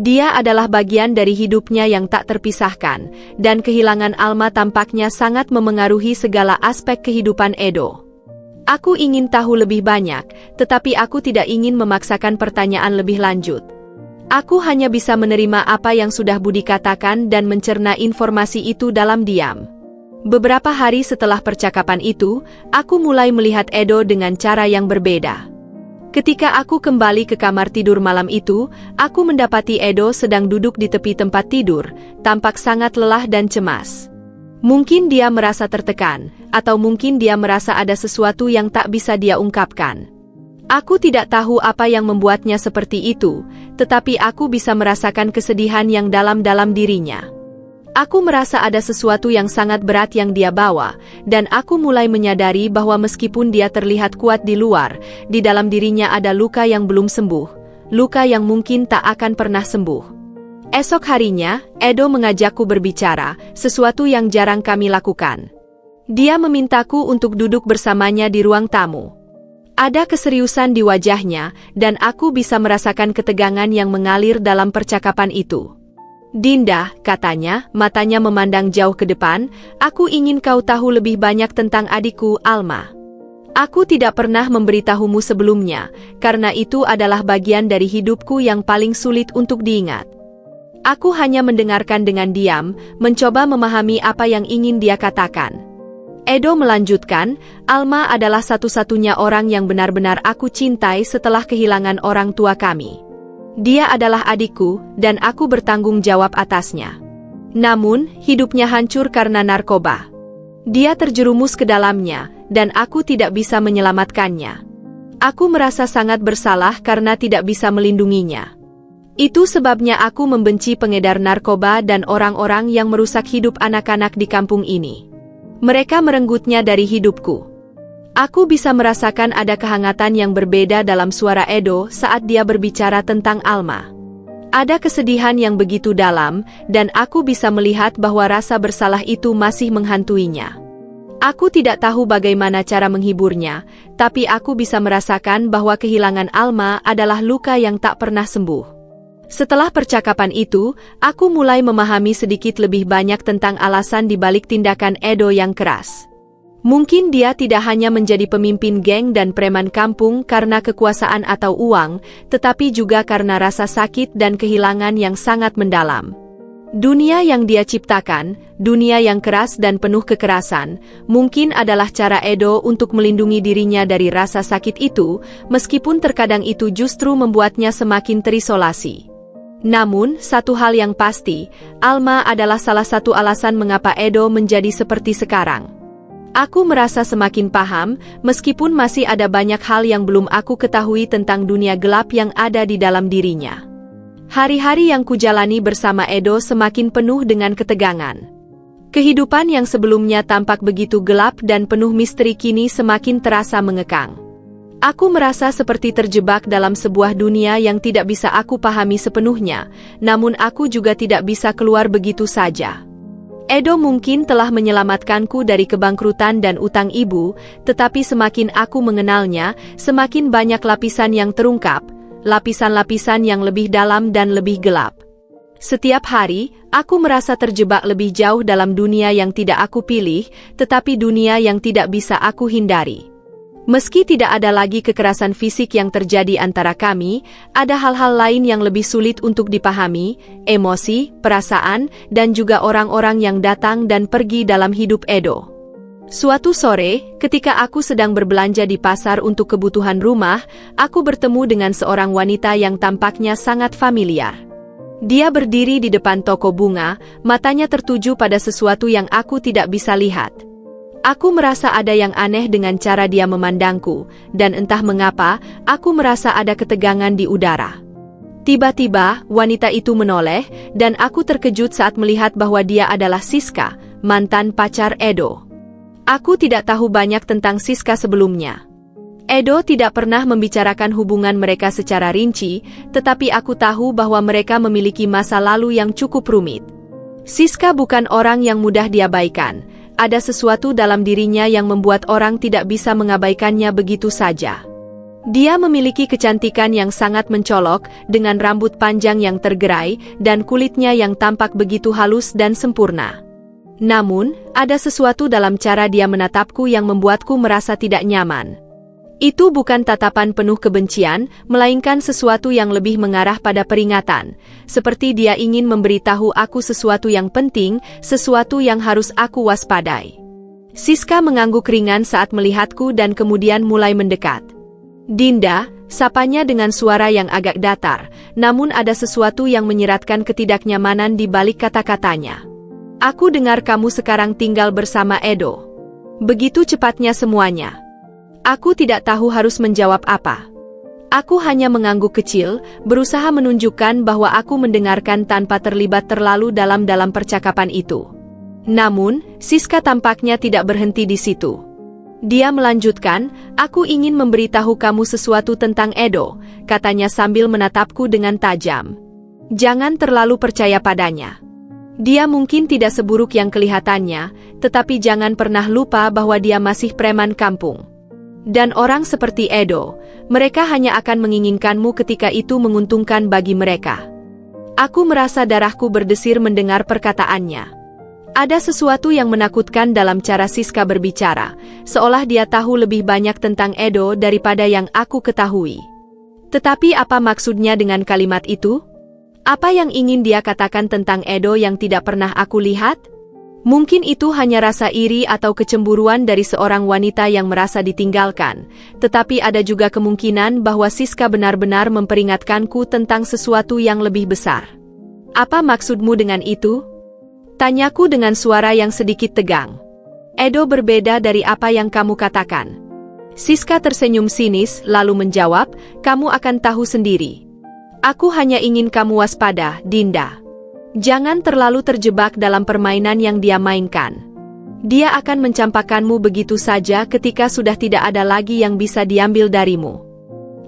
[SPEAKER 1] Dia adalah bagian dari hidupnya yang tak terpisahkan, dan kehilangan Alma tampaknya sangat memengaruhi segala aspek kehidupan Edo. Aku ingin tahu lebih banyak, tetapi aku tidak ingin memaksakan pertanyaan lebih lanjut. Aku hanya bisa menerima apa yang sudah Budi katakan dan mencerna informasi itu dalam diam. Beberapa hari setelah percakapan itu, aku mulai melihat Edo dengan cara yang berbeda. Ketika aku kembali ke kamar tidur malam itu, aku mendapati Edo sedang duduk di tepi tempat tidur, tampak sangat lelah dan cemas. Mungkin dia merasa tertekan, atau mungkin dia merasa ada sesuatu yang tak bisa dia ungkapkan. Aku tidak tahu apa yang membuatnya seperti itu, tetapi aku bisa merasakan kesedihan yang dalam-dalam dirinya. Aku merasa ada sesuatu yang sangat berat yang dia bawa, dan aku mulai menyadari bahwa meskipun dia terlihat kuat di luar, di dalam dirinya ada luka yang belum sembuh, luka yang mungkin tak akan pernah sembuh. Esok harinya, Edo mengajakku berbicara, sesuatu yang jarang kami lakukan. Dia memintaku untuk duduk bersamanya di ruang tamu. Ada keseriusan di wajahnya, dan aku bisa merasakan ketegangan yang mengalir dalam percakapan itu. Dinda, katanya, matanya memandang jauh ke depan, aku ingin kau tahu lebih banyak tentang adikku, Alma. Aku tidak pernah memberitahumu sebelumnya, karena itu adalah bagian dari hidupku yang paling sulit untuk diingat. Aku hanya mendengarkan dengan diam, mencoba memahami apa yang ingin dia katakan. Edo melanjutkan, Alma adalah satu-satunya orang yang benar-benar aku cintai setelah kehilangan orang tua kami. Dia adalah adikku, dan aku bertanggung jawab atasnya. Namun, hidupnya hancur karena narkoba. Dia terjerumus ke dalamnya, dan aku tidak bisa menyelamatkannya. Aku merasa sangat bersalah karena tidak bisa melindunginya. Itu sebabnya aku membenci pengedar narkoba dan orang-orang yang merusak hidup anak-anak di kampung ini. Mereka merenggutnya dari hidupku. Aku bisa merasakan ada kehangatan yang berbeda dalam suara Edo saat dia berbicara tentang Alma. Ada kesedihan yang begitu dalam, dan aku bisa melihat bahwa rasa bersalah itu masih menghantuinya. Aku tidak tahu bagaimana cara menghiburnya, tapi aku bisa merasakan bahwa kehilangan Alma adalah luka yang tak pernah sembuh. Setelah percakapan itu, aku mulai memahami sedikit lebih banyak tentang alasan dibalik tindakan Edo yang keras. Mungkin dia tidak hanya menjadi pemimpin geng dan preman kampung karena kekuasaan atau uang, tetapi juga karena rasa sakit dan kehilangan yang sangat mendalam. Dunia yang dia ciptakan, dunia yang keras dan penuh kekerasan, mungkin adalah cara Edo untuk melindungi dirinya dari rasa sakit itu, meskipun terkadang itu justru membuatnya semakin terisolasi. Namun, satu hal yang pasti, Alma adalah salah satu alasan mengapa Edo menjadi seperti sekarang. Aku merasa semakin paham, meskipun masih ada banyak hal yang belum aku ketahui tentang dunia gelap yang ada di dalam dirinya. Hari-hari yang kujalani bersama Edo semakin penuh dengan ketegangan. Kehidupan yang sebelumnya tampak begitu gelap dan penuh misteri kini semakin terasa mengekang. Aku merasa seperti terjebak dalam sebuah dunia yang tidak bisa aku pahami sepenuhnya, namun aku juga tidak bisa keluar begitu saja. Edo mungkin telah menyelamatkanku dari kebangkrutan dan utang ibu, tetapi semakin aku mengenalnya, semakin banyak lapisan yang terungkap, lapisan-lapisan yang lebih dalam dan lebih gelap. Setiap hari, aku merasa terjebak lebih jauh dalam dunia yang tidak aku pilih, tetapi dunia yang tidak bisa aku hindari. Meski tidak ada lagi kekerasan fisik yang terjadi antara kami, ada hal-hal lain yang lebih sulit untuk dipahami, emosi, perasaan, dan juga orang-orang yang datang dan pergi dalam hidup Edo. Suatu sore, ketika aku sedang berbelanja di pasar untuk kebutuhan rumah, aku bertemu dengan seorang wanita yang tampaknya sangat familiar. Dia berdiri di depan toko bunga, matanya tertuju pada sesuatu yang aku tidak bisa lihat. Aku merasa ada yang aneh dengan cara dia memandangku, dan entah mengapa, aku merasa ada ketegangan di udara. Tiba-tiba, wanita itu menoleh, dan aku terkejut saat melihat bahwa dia adalah Siska, mantan pacar Edo. Aku tidak tahu banyak tentang Siska sebelumnya. Edo tidak pernah membicarakan hubungan mereka secara rinci, tetapi aku tahu bahwa mereka memiliki masa lalu yang cukup rumit. Siska bukan orang yang mudah diabaikan. Ada sesuatu dalam dirinya yang membuat orang tidak bisa mengabaikannya begitu saja. Dia memiliki kecantikan yang sangat mencolok, dengan rambut panjang yang tergerai, dan kulitnya yang tampak begitu halus dan sempurna. Namun, ada sesuatu dalam cara dia menatapku yang membuatku merasa tidak nyaman. Itu bukan tatapan penuh kebencian, melainkan sesuatu yang lebih mengarah pada peringatan, seperti dia ingin memberitahu aku sesuatu yang penting, sesuatu yang harus aku waspadai. Siska mengangguk ringan saat melihatku dan kemudian mulai mendekat. Dinda, sapanya dengan suara yang agak datar, namun ada sesuatu yang menyeratkan ketidaknyamanan di balik kata-katanya. Aku dengar kamu sekarang tinggal bersama Edo. Begitu cepatnya semuanya. Aku tidak tahu harus menjawab apa. Aku hanya mengangguk kecil, berusaha menunjukkan bahwa aku mendengarkan tanpa terlibat terlalu dalam percakapan itu. Namun, Siska tampaknya tidak berhenti di situ. Dia melanjutkan, aku ingin memberitahu kamu sesuatu tentang Edo, katanya sambil menatapku dengan tajam. Jangan terlalu percaya padanya. Dia mungkin tidak seburuk yang kelihatannya, tetapi jangan pernah lupa bahwa dia masih preman kampung. Dan orang seperti Edo, mereka hanya akan menginginkanmu ketika itu menguntungkan bagi mereka. Aku merasa darahku berdesir mendengar perkataannya. Ada sesuatu yang menakutkan dalam cara Siska berbicara, seolah dia tahu lebih banyak tentang Edo daripada yang aku ketahui. Tetapi apa maksudnya dengan kalimat itu? Apa yang ingin dia katakan tentang Edo yang tidak pernah aku lihat? Mungkin itu hanya rasa iri atau kecemburuan dari seorang wanita yang merasa ditinggalkan, tetapi ada juga kemungkinan bahwa Siska benar-benar memperingatkanku tentang sesuatu yang lebih besar. Apa maksudmu dengan itu? Tanyaku dengan suara yang sedikit tegang. Edo berbeda dari apa yang kamu katakan. Siska tersenyum sinis lalu menjawab, kamu akan tahu sendiri. Aku hanya ingin kamu waspada, Dinda. Jangan terlalu terjebak dalam permainan yang dia mainkan. Dia akan mencampakkanmu begitu saja ketika sudah tidak ada lagi yang bisa diambil darimu.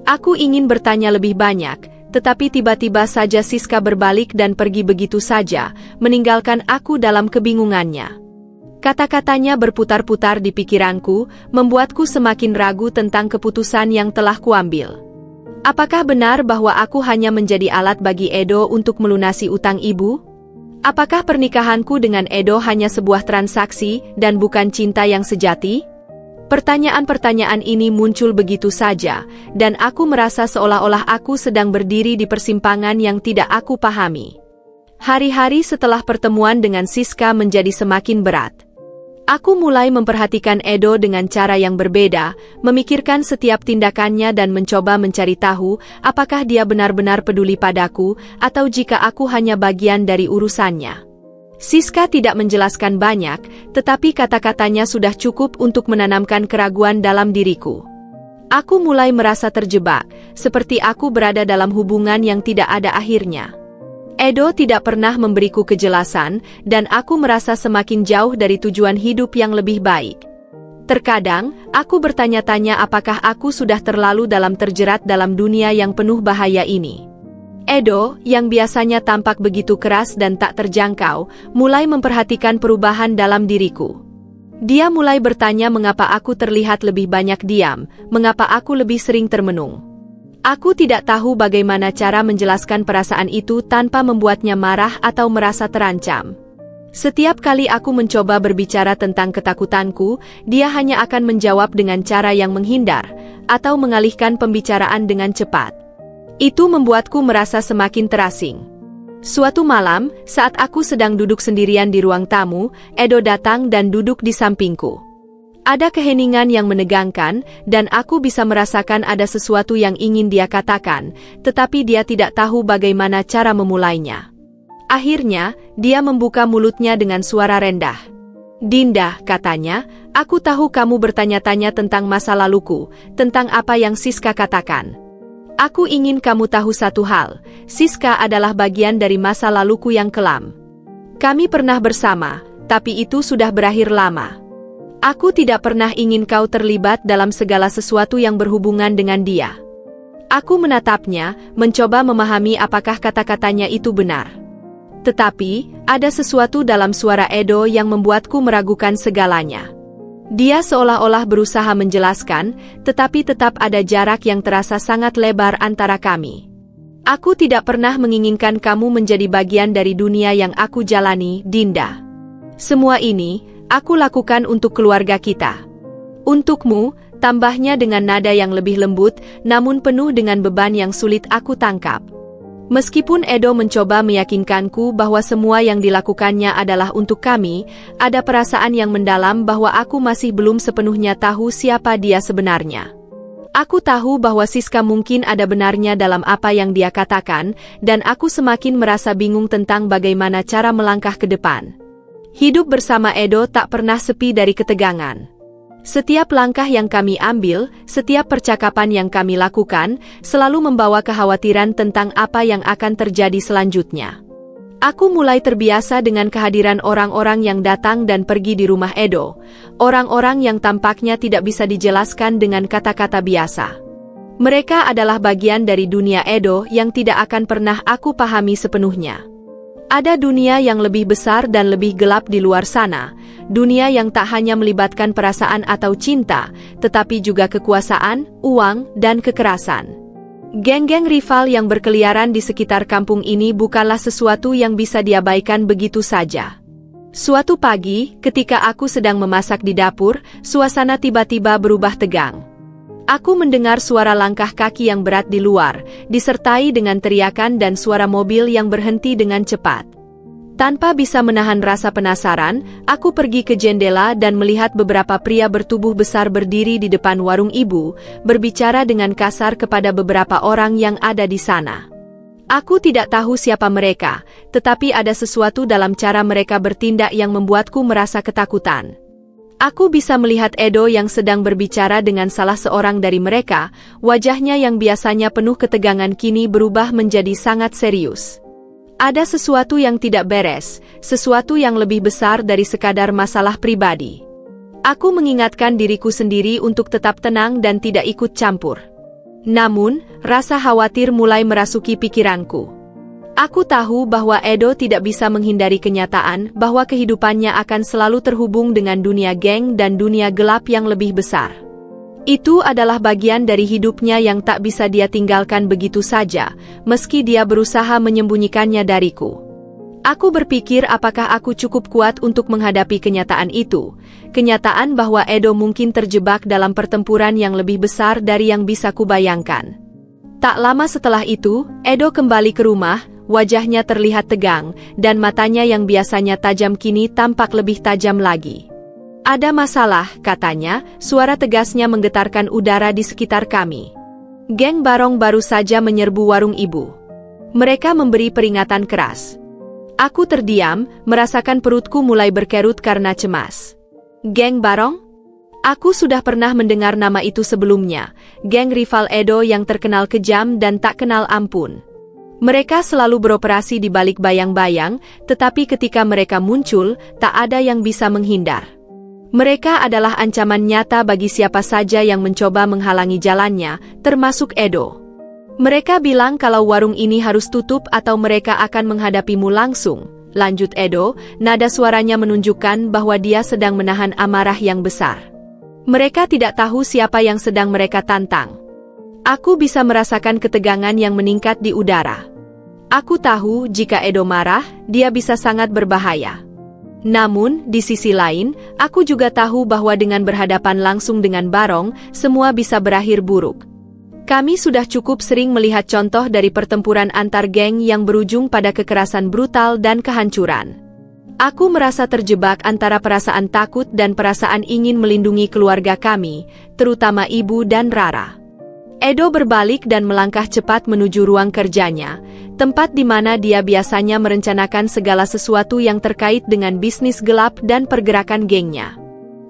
[SPEAKER 1] Aku ingin bertanya lebih banyak, tetapi tiba-tiba saja Siska berbalik dan pergi begitu saja, meninggalkan aku dalam kebingungannya. Kata-katanya berputar-putar di pikiranku, membuatku semakin ragu tentang keputusan yang telah kuambil. Apakah benar bahwa aku hanya menjadi alat bagi Edo untuk melunasi utang ibu? Apakah pernikahanku dengan Edo hanya sebuah transaksi dan bukan cinta yang sejati? Pertanyaan-pertanyaan ini muncul begitu saja, dan aku merasa seolah-olah aku sedang berdiri di persimpangan yang tidak aku pahami. Hari-hari setelah pertemuan dengan Siska menjadi semakin berat. Aku mulai memperhatikan Edo dengan cara yang berbeda, memikirkan setiap tindakannya dan mencoba mencari tahu apakah dia benar-benar peduli padaku atau jika aku hanya bagian dari urusannya. Siska tidak menjelaskan banyak, tetapi kata-katanya sudah cukup untuk menanamkan keraguan dalam diriku. Aku mulai merasa terjebak, seperti aku berada dalam hubungan yang tidak ada akhirnya. Edo tidak pernah memberiku kejelasan, dan aku merasa semakin jauh dari tujuan hidup yang lebih baik. Terkadang, aku bertanya-tanya apakah aku sudah terlalu terjerat dalam dunia yang penuh bahaya ini. Edo, yang biasanya tampak begitu keras dan tak terjangkau, mulai memperhatikan perubahan dalam diriku. Dia mulai bertanya mengapa aku terlihat lebih banyak diam, mengapa aku lebih sering termenung. Aku tidak tahu bagaimana cara menjelaskan perasaan itu tanpa membuatnya marah atau merasa terancam. Setiap kali aku mencoba berbicara tentang ketakutanku, dia hanya akan menjawab dengan cara yang menghindar, atau mengalihkan pembicaraan dengan cepat. Itu membuatku merasa semakin terasing. Suatu malam, saat aku sedang duduk sendirian di ruang tamu, Edo datang dan duduk di sampingku. Ada keheningan yang menegangkan, dan aku bisa merasakan ada sesuatu yang ingin dia katakan, tetapi dia tidak tahu bagaimana cara memulainya. Akhirnya, dia membuka mulutnya dengan suara rendah. Dinda, katanya, aku tahu kamu bertanya-tanya tentang masa laluku, tentang apa yang Siska katakan. Aku ingin kamu tahu satu hal, Siska adalah bagian dari masa laluku yang kelam. Kami pernah bersama, tapi itu sudah berakhir lama. Aku tidak pernah ingin kau terlibat dalam segala sesuatu yang berhubungan dengan dia. Aku menatapnya, mencoba memahami apakah kata-katanya itu benar. Tetapi, ada sesuatu dalam suara Edo yang membuatku meragukan segalanya. Dia seolah-olah berusaha menjelaskan, tetapi tetap ada jarak yang terasa sangat lebar antara kami. Aku tidak pernah menginginkan kamu menjadi bagian dari dunia yang aku jalani, Dinda. Semua ini, aku lakukan untuk keluarga kita. Untukmu, tambahnya dengan nada yang lebih lembut, namun penuh dengan beban yang sulit aku tangkap. Meskipun Edo mencoba meyakinkanku bahwa semua yang dilakukannya adalah untuk kami, ada perasaan yang mendalam bahwa aku masih belum sepenuhnya tahu siapa dia sebenarnya. Aku tahu bahwa Siska mungkin ada benarnya dalam apa yang dia katakan, dan aku semakin merasa bingung tentang bagaimana cara melangkah ke depan. Hidup bersama Edo tak pernah sepi dari ketegangan. Setiap langkah yang kami ambil, setiap percakapan yang kami lakukan, selalu membawa kekhawatiran tentang apa yang akan terjadi selanjutnya. Aku mulai terbiasa dengan kehadiran orang-orang yang datang dan pergi di rumah Edo, orang-orang yang tampaknya tidak bisa dijelaskan dengan kata-kata biasa. Mereka adalah bagian dari dunia Edo yang tidak akan pernah aku pahami sepenuhnya. Ada dunia yang lebih besar dan lebih gelap di luar sana, dunia yang tak hanya melibatkan perasaan atau cinta, tetapi juga kekuasaan, uang, dan kekerasan. Geng-geng rival yang berkeliaran di sekitar kampung ini bukanlah sesuatu yang bisa diabaikan begitu saja. Suatu pagi, ketika aku sedang memasak di dapur, suasana tiba-tiba berubah tegang. Aku mendengar suara langkah kaki yang berat di luar, disertai dengan teriakan dan suara mobil yang berhenti dengan cepat. Tanpa bisa menahan rasa penasaran, aku pergi ke jendela dan melihat beberapa pria bertubuh besar berdiri di depan warung ibu, berbicara dengan kasar kepada beberapa orang yang ada di sana. Aku tidak tahu siapa mereka, tetapi ada sesuatu dalam cara mereka bertindak yang membuatku merasa ketakutan. Aku bisa melihat Edo yang sedang berbicara dengan salah seorang dari mereka, wajahnya yang biasanya penuh ketegangan kini berubah menjadi sangat serius. Ada sesuatu yang tidak beres, sesuatu yang lebih besar dari sekadar masalah pribadi. Aku mengingatkan diriku sendiri untuk tetap tenang dan tidak ikut campur. Namun, rasa khawatir mulai merasuki pikiranku. Aku tahu bahwa Edo tidak bisa menghindari kenyataan bahwa kehidupannya akan selalu terhubung dengan dunia geng dan dunia gelap yang lebih besar. Itu adalah bagian dari hidupnya yang tak bisa dia tinggalkan begitu saja, meski dia berusaha menyembunyikannya dariku. Aku berpikir apakah aku cukup kuat untuk menghadapi kenyataan itu, kenyataan bahwa Edo mungkin terjebak dalam pertempuran yang lebih besar dari yang bisa kubayangkan. Tak lama setelah itu, Edo kembali ke rumah. Wajahnya terlihat tegang, dan matanya yang biasanya tajam kini tampak lebih tajam lagi. Ada masalah, katanya, suara tegasnya menggetarkan udara di sekitar kami. Geng Barong baru saja menyerbu warung ibu. Mereka memberi peringatan keras. Aku terdiam, merasakan perutku mulai berkerut karena cemas. Geng Barong? Aku sudah pernah mendengar nama itu sebelumnya, geng rival Edo yang terkenal kejam dan tak kenal ampun. Mereka selalu beroperasi di balik bayang-bayang, tetapi ketika mereka muncul, tak ada yang bisa menghindar. Mereka adalah ancaman nyata bagi siapa saja yang mencoba menghalangi jalannya, termasuk Edo. Mereka bilang kalau warung ini harus tutup atau mereka akan menghadapimu langsung, lanjut Edo, nada suaranya menunjukkan bahwa dia sedang menahan amarah yang besar. Mereka tidak tahu siapa yang sedang mereka tantang. Aku bisa merasakan ketegangan yang meningkat di udara. Aku tahu jika Edo marah, dia bisa sangat berbahaya. Namun, di sisi lain, aku juga tahu bahwa dengan berhadapan langsung dengan Barong, semua bisa berakhir buruk. Kami sudah cukup sering melihat contoh dari pertempuran antar geng yang berujung pada kekerasan brutal dan kehancuran. Aku merasa terjebak antara perasaan takut dan perasaan ingin melindungi keluarga kami, terutama ibu dan Rara. Edo berbalik dan melangkah cepat menuju ruang kerjanya, tempat di mana dia biasanya merencanakan segala sesuatu yang terkait dengan bisnis gelap dan pergerakan gengnya.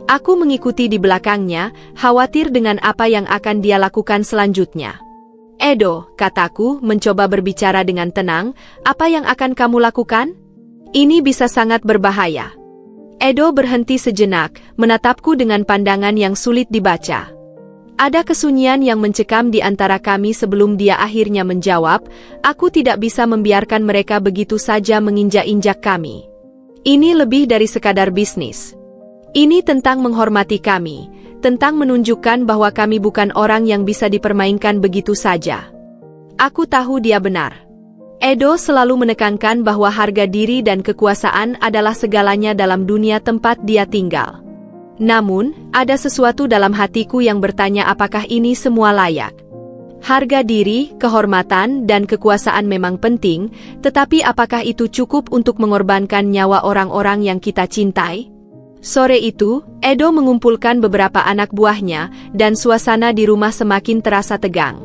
[SPEAKER 1] Aku mengikuti di belakangnya, khawatir dengan apa yang akan dia lakukan selanjutnya. Edo, kataku, mencoba berbicara dengan tenang, apa yang akan kamu lakukan? Ini bisa sangat berbahaya. Edo berhenti sejenak, menatapku dengan pandangan yang sulit dibaca. Ada kesunyian yang mencekam di antara kami sebelum dia akhirnya menjawab, aku tidak bisa membiarkan mereka begitu saja menginjak-injak kami. Ini lebih dari sekadar bisnis. Ini tentang menghormati kami, tentang menunjukkan bahwa kami bukan orang yang bisa dipermainkan begitu saja. Aku tahu dia benar. Edo selalu menekankan bahwa harga diri dan kekuasaan adalah segalanya dalam dunia tempat dia tinggal. Namun, ada sesuatu dalam hatiku yang bertanya apakah ini semua layak. Harga diri, kehormatan, dan kekuasaan memang penting, tetapi apakah itu cukup untuk mengorbankan nyawa orang-orang yang kita cintai? Sore itu, Edo mengumpulkan beberapa anak buahnya, dan suasana di rumah semakin terasa tegang.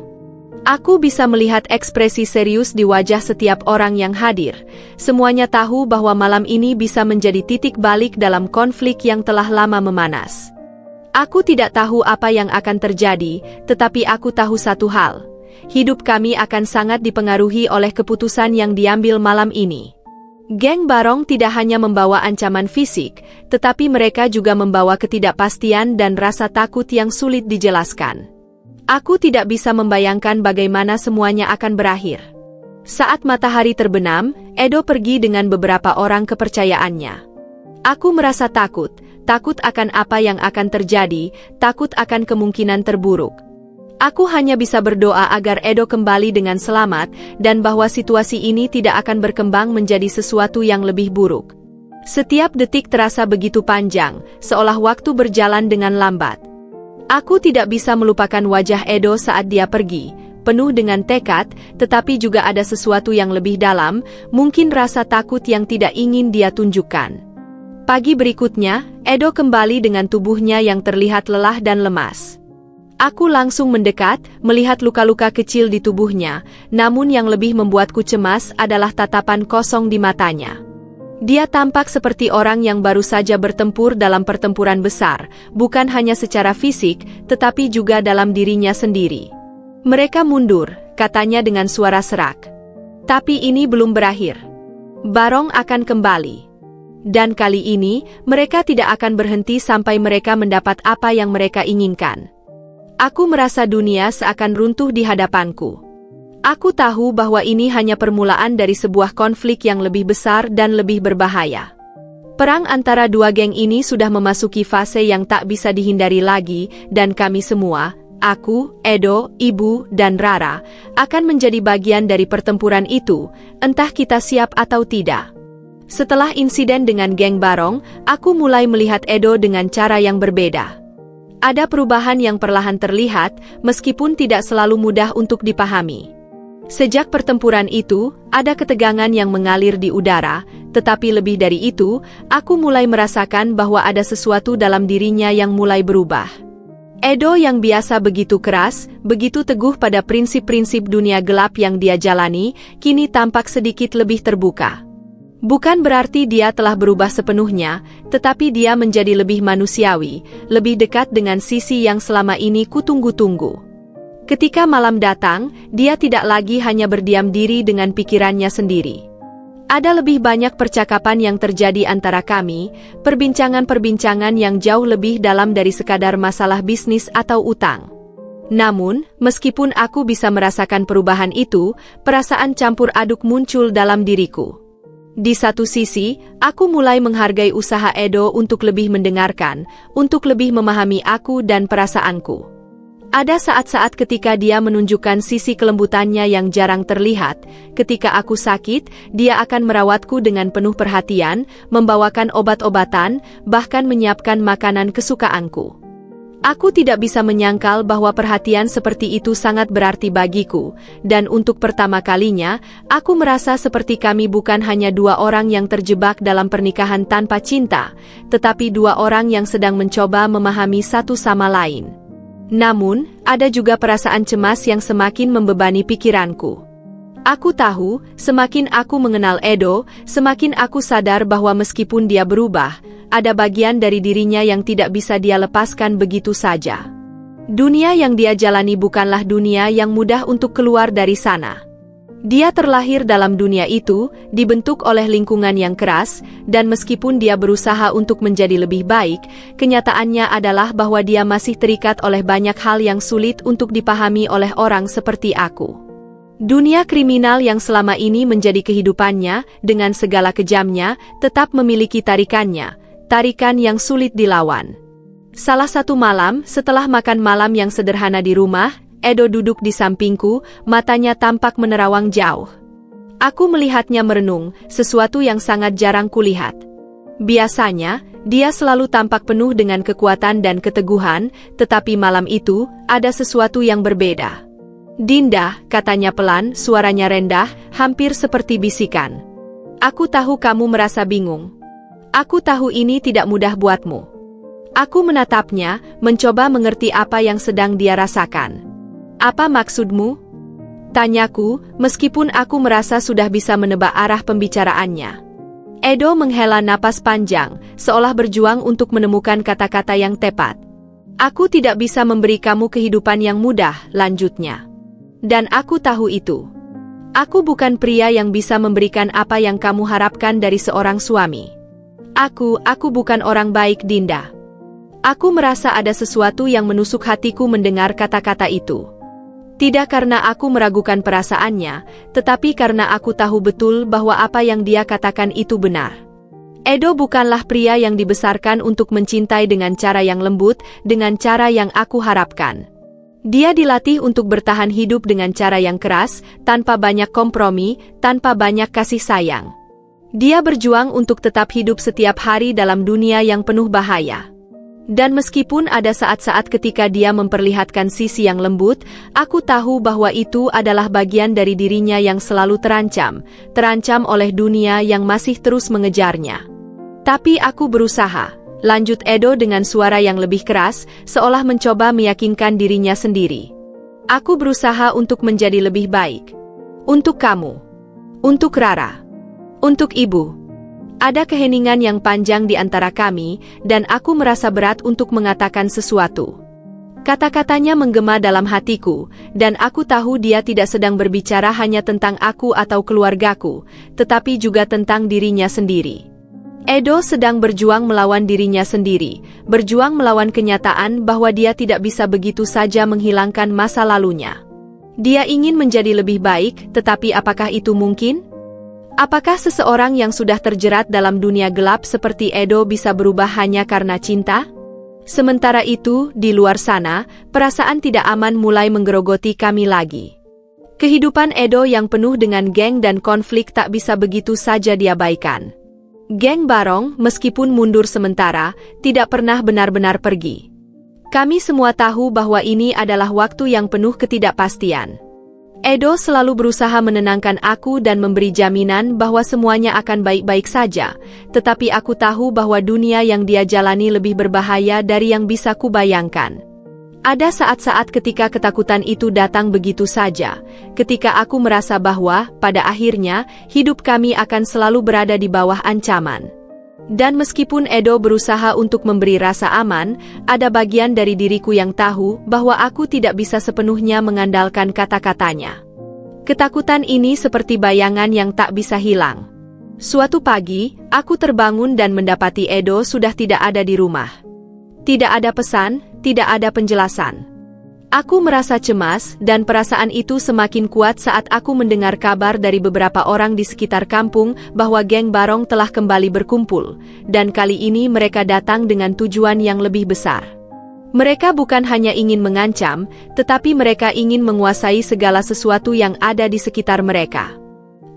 [SPEAKER 1] Aku bisa melihat ekspresi serius di wajah setiap orang yang hadir. Semuanya tahu bahwa malam ini bisa menjadi titik balik dalam konflik yang telah lama memanas. Aku tidak tahu apa yang akan terjadi, tetapi aku tahu satu hal. Hidup kami akan sangat dipengaruhi oleh keputusan yang diambil malam ini. Geng Barong tidak hanya membawa ancaman fisik, tetapi mereka juga membawa ketidakpastian dan rasa takut yang sulit dijelaskan. Aku tidak bisa membayangkan bagaimana semuanya akan berakhir. Saat matahari terbenam, Edo pergi dengan beberapa orang kepercayaannya. Aku merasa takut akan apa yang akan terjadi, takut akan kemungkinan terburuk. Aku hanya bisa berdoa agar Edo kembali dengan selamat, dan bahwa situasi ini tidak akan berkembang menjadi sesuatu yang lebih buruk. Setiap detik terasa begitu panjang, seolah waktu berjalan dengan lambat. Aku tidak bisa melupakan wajah Edo saat dia pergi, penuh dengan tekad, tetapi juga ada sesuatu yang lebih dalam, mungkin rasa takut yang tidak ingin dia tunjukkan. Pagi berikutnya, Edo kembali dengan tubuhnya yang terlihat lelah dan lemas. Aku langsung mendekat, melihat luka-luka kecil di tubuhnya, namun yang lebih membuatku cemas adalah tatapan kosong di matanya. Dia tampak seperti orang yang baru saja bertempur dalam pertempuran besar, bukan hanya secara fisik, tetapi juga dalam dirinya sendiri. Mereka mundur, katanya dengan suara serak. Tapi ini belum berakhir. Barong akan kembali. Dan kali ini, mereka tidak akan berhenti sampai mereka mendapat apa yang mereka inginkan. Aku merasa dunia seakan runtuh di hadapanku. Aku tahu bahwa ini hanya permulaan dari sebuah konflik yang lebih besar dan lebih berbahaya. Perang antara dua geng ini sudah memasuki fase yang tak bisa dihindari lagi, dan kami semua, aku, Edo, Ibu, dan Rara, akan menjadi bagian dari pertempuran itu, entah kita siap atau tidak. Setelah insiden dengan geng Barong, aku mulai melihat Edo dengan cara yang berbeda. Ada perubahan yang perlahan terlihat, meskipun tidak selalu mudah untuk dipahami. Sejak pertempuran itu, ada ketegangan yang mengalir di udara, tetapi lebih dari itu, aku mulai merasakan bahwa ada sesuatu dalam dirinya yang mulai berubah. Edo yang biasa begitu keras, begitu teguh pada prinsip-prinsip dunia gelap yang dia jalani, kini tampak sedikit lebih terbuka. Bukan berarti dia telah berubah sepenuhnya, tetapi dia menjadi lebih manusiawi, lebih dekat dengan sisi yang selama ini kutunggu-tunggu. Ketika malam datang, dia tidak lagi hanya berdiam diri dengan pikirannya sendiri. Ada lebih banyak percakapan yang terjadi antara kami, perbincangan-perbincangan yang jauh lebih dalam dari sekadar masalah bisnis atau utang. Namun, meskipun aku bisa merasakan perubahan itu, perasaan campur aduk muncul dalam diriku. Di satu sisi, aku mulai menghargai usaha Edo untuk lebih mendengarkan, untuk lebih memahami aku dan perasaanku. Ada saat-saat ketika dia menunjukkan sisi kelembutannya yang jarang terlihat. Ketika aku sakit, dia akan merawatku dengan penuh perhatian, membawakan obat-obatan, bahkan menyiapkan makanan kesukaanku. Aku tidak bisa menyangkal bahwa perhatian seperti itu sangat berarti bagiku, dan untuk pertama kalinya, aku merasa seperti kami bukan hanya dua orang yang terjebak dalam pernikahan tanpa cinta, tetapi dua orang yang sedang mencoba memahami satu sama lain. Namun, ada juga perasaan cemas yang semakin membebani pikiranku. Aku tahu, semakin aku mengenal Edo, semakin aku sadar bahwa meskipun dia berubah, ada bagian dari dirinya yang tidak bisa dia lepaskan begitu saja. Dunia yang dia jalani bukanlah dunia yang mudah untuk keluar dari sana. Dia terlahir dalam dunia itu, dibentuk oleh lingkungan yang keras, dan meskipun dia berusaha untuk menjadi lebih baik, kenyataannya adalah bahwa dia masih terikat oleh banyak hal yang sulit untuk dipahami oleh orang seperti aku. Dunia kriminal yang selama ini menjadi kehidupannya, dengan segala kejamnya, tetap memiliki tarikan yang sulit dilawan. Salah satu malam, setelah makan malam yang sederhana di rumah, Edo duduk di sampingku, matanya tampak menerawang jauh. Aku melihatnya merenung, sesuatu yang sangat jarang kulihat. Biasanya, dia selalu tampak penuh dengan kekuatan dan keteguhan, tetapi malam itu, ada sesuatu yang berbeda. "Dinda," katanya pelan, suaranya rendah, hampir seperti bisikan. "Aku tahu kamu merasa bingung. Aku tahu ini tidak mudah buatmu." Aku menatapnya, mencoba mengerti apa yang sedang dia rasakan. "Apa maksudmu?" tanyaku, meskipun aku merasa sudah bisa menebak arah pembicaraannya. Edo menghela napas panjang, seolah berjuang untuk menemukan kata-kata yang tepat. "Aku tidak bisa memberi kamu kehidupan yang mudah," lanjutnya. "Dan aku tahu itu. Aku bukan pria yang bisa memberikan apa yang kamu harapkan dari seorang suami. Aku bukan orang baik, Dinda." Aku merasa ada sesuatu yang menusuk hatiku mendengar kata-kata itu. Tidak karena aku meragukan perasaannya, tetapi karena aku tahu betul bahwa apa yang dia katakan itu benar. Edo bukanlah pria yang dibesarkan untuk mencintai dengan cara yang lembut, dengan cara yang aku harapkan. Dia dilatih untuk bertahan hidup dengan cara yang keras, tanpa banyak kompromi, tanpa banyak kasih sayang. Dia berjuang untuk tetap hidup setiap hari dalam dunia yang penuh bahaya. Dan meskipun ada saat-saat ketika dia memperlihatkan sisi yang lembut, aku tahu bahwa itu adalah bagian dari dirinya yang selalu terancam oleh dunia yang masih terus mengejarnya. Tapi aku berusaha, lanjut Edo dengan suara yang lebih keras, seolah mencoba meyakinkan dirinya sendiri. Aku berusaha untuk menjadi lebih baik. Untuk kamu. Untuk Rara. Untuk ibu. Ada keheningan yang panjang di antara kami, dan aku merasa berat untuk mengatakan sesuatu. Kata-katanya menggema dalam hatiku, dan aku tahu dia tidak sedang berbicara hanya tentang aku atau keluargaku, tetapi juga tentang dirinya sendiri. Edo sedang berjuang melawan dirinya sendiri, berjuang melawan kenyataan bahwa dia tidak bisa begitu saja menghilangkan masa lalunya. Dia ingin menjadi lebih baik, tetapi apakah itu mungkin? Apakah seseorang yang sudah terjerat dalam dunia gelap seperti Edo bisa berubah hanya karena cinta? Sementara itu, di luar sana, perasaan tidak aman mulai menggerogoti kami lagi. Kehidupan Edo yang penuh dengan geng dan konflik tak bisa begitu saja diabaikan. Geng Barong, meskipun mundur sementara, tidak pernah benar-benar pergi. Kami semua tahu bahwa ini adalah waktu yang penuh ketidakpastian. Edo selalu berusaha menenangkan aku dan memberi jaminan bahwa semuanya akan baik-baik saja, tetapi aku tahu bahwa dunia yang dia jalani lebih berbahaya dari yang bisa kubayangkan. Ada saat-saat ketika ketakutan itu datang begitu saja, ketika aku merasa bahwa, pada akhirnya, hidup kami akan selalu berada di bawah ancaman. Dan meskipun Edo berusaha untuk memberi rasa aman, ada bagian dari diriku yang tahu bahwa aku tidak bisa sepenuhnya mengandalkan kata-katanya. Ketakutan ini seperti bayangan yang tak bisa hilang. Suatu pagi, aku terbangun dan mendapati Edo sudah tidak ada di rumah. Tidak ada pesan, tidak ada penjelasan. Aku merasa cemas, dan perasaan itu semakin kuat saat aku mendengar kabar dari beberapa orang di sekitar kampung bahwa geng Barong telah kembali berkumpul, dan kali ini mereka datang dengan tujuan yang lebih besar. Mereka bukan hanya ingin mengancam, tetapi mereka ingin menguasai segala sesuatu yang ada di sekitar mereka.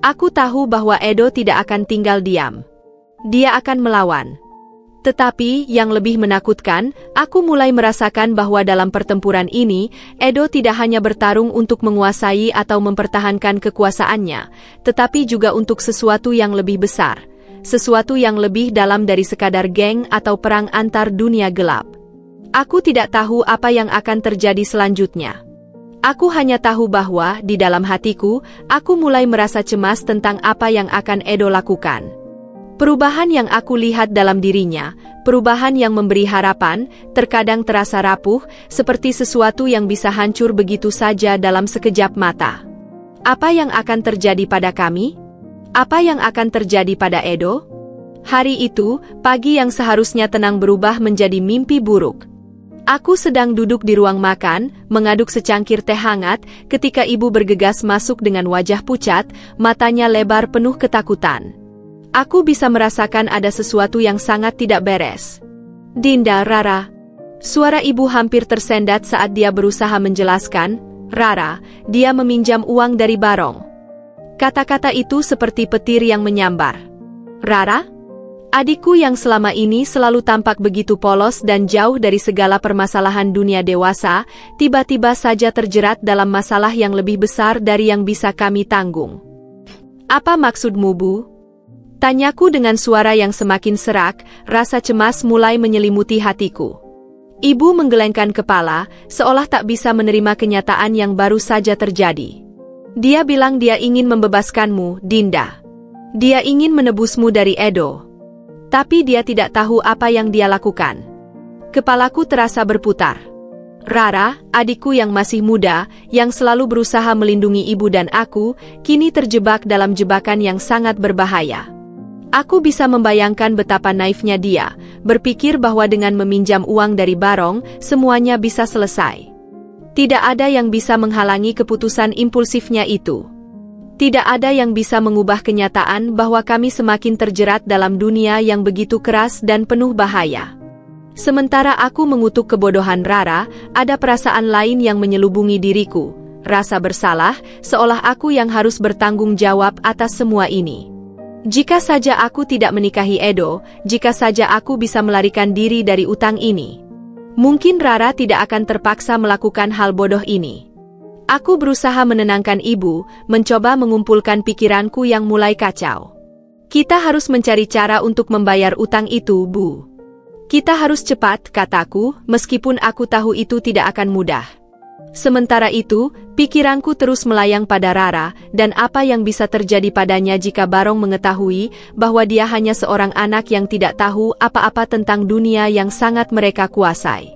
[SPEAKER 1] Aku tahu bahwa Edo tidak akan tinggal diam. Dia akan melawan. Tetapi, yang lebih menakutkan, aku mulai merasakan bahwa dalam pertempuran ini, Edo tidak hanya bertarung untuk menguasai atau mempertahankan kekuasaannya, tetapi juga untuk sesuatu yang lebih besar, sesuatu yang lebih dalam dari sekadar geng atau perang antar dunia gelap. Aku tidak tahu apa yang akan terjadi selanjutnya. Aku hanya tahu bahwa, di dalam hatiku, aku mulai merasa cemas tentang apa yang akan Edo lakukan. Perubahan yang aku lihat dalam dirinya, perubahan yang memberi harapan, terkadang terasa rapuh, seperti sesuatu yang bisa hancur begitu saja dalam sekejap mata. Apa yang akan terjadi pada kami? Apa yang akan terjadi pada Edo? Hari itu, pagi yang seharusnya tenang berubah menjadi mimpi buruk. Aku sedang duduk di ruang makan, mengaduk secangkir teh hangat, ketika ibu bergegas masuk dengan wajah pucat, matanya lebar penuh ketakutan. Aku bisa merasakan ada sesuatu yang sangat tidak beres. Dinda, Rara. Suara ibu hampir tersendat saat dia berusaha menjelaskan, Rara, dia meminjam uang dari Barong. Kata-kata itu seperti petir yang menyambar. Rara? Adikku yang selama ini selalu tampak begitu polos dan jauh dari segala permasalahan dunia dewasa, tiba-tiba saja terjerat dalam masalah yang lebih besar dari yang bisa kami tanggung. Apa maksudmu, Bu? Tanyaku dengan suara yang semakin serak, rasa cemas mulai menyelimuti hatiku. Ibu menggelengkan kepala, seolah tak bisa menerima kenyataan yang baru saja terjadi. Dia bilang dia ingin membebaskanmu, Dinda. Dia ingin menebusmu dari Edo. Tapi dia tidak tahu apa yang dia lakukan. Kepalaku terasa berputar. Rara, adikku yang masih muda, yang selalu berusaha melindungi ibu dan aku, kini terjebak dalam jebakan yang sangat berbahaya. Aku bisa membayangkan betapa naifnya dia, berpikir bahwa dengan meminjam uang dari Barong, semuanya bisa selesai. Tidak ada yang bisa menghalangi keputusan impulsifnya itu. Tidak ada yang bisa mengubah kenyataan bahwa kami semakin terjerat dalam dunia yang begitu keras dan penuh bahaya. Sementara aku mengutuk kebodohan Rara, ada perasaan lain yang menyelubungi diriku, rasa bersalah, seolah aku yang harus bertanggung jawab atas semua ini. Jika saja aku tidak menikahi Edo, jika saja aku bisa melarikan diri dari utang ini. Mungkin Rara tidak akan terpaksa melakukan hal bodoh ini. Aku berusaha menenangkan ibu, mencoba mengumpulkan pikiranku yang mulai kacau. Kita harus mencari cara untuk membayar utang itu, Bu. Kita harus cepat, kataku, meskipun aku tahu itu tidak akan mudah. Sementara itu, pikiranku terus melayang pada Rara, dan apa yang bisa terjadi padanya jika Barong mengetahui bahwa dia hanya seorang anak yang tidak tahu apa-apa tentang dunia yang sangat mereka kuasai.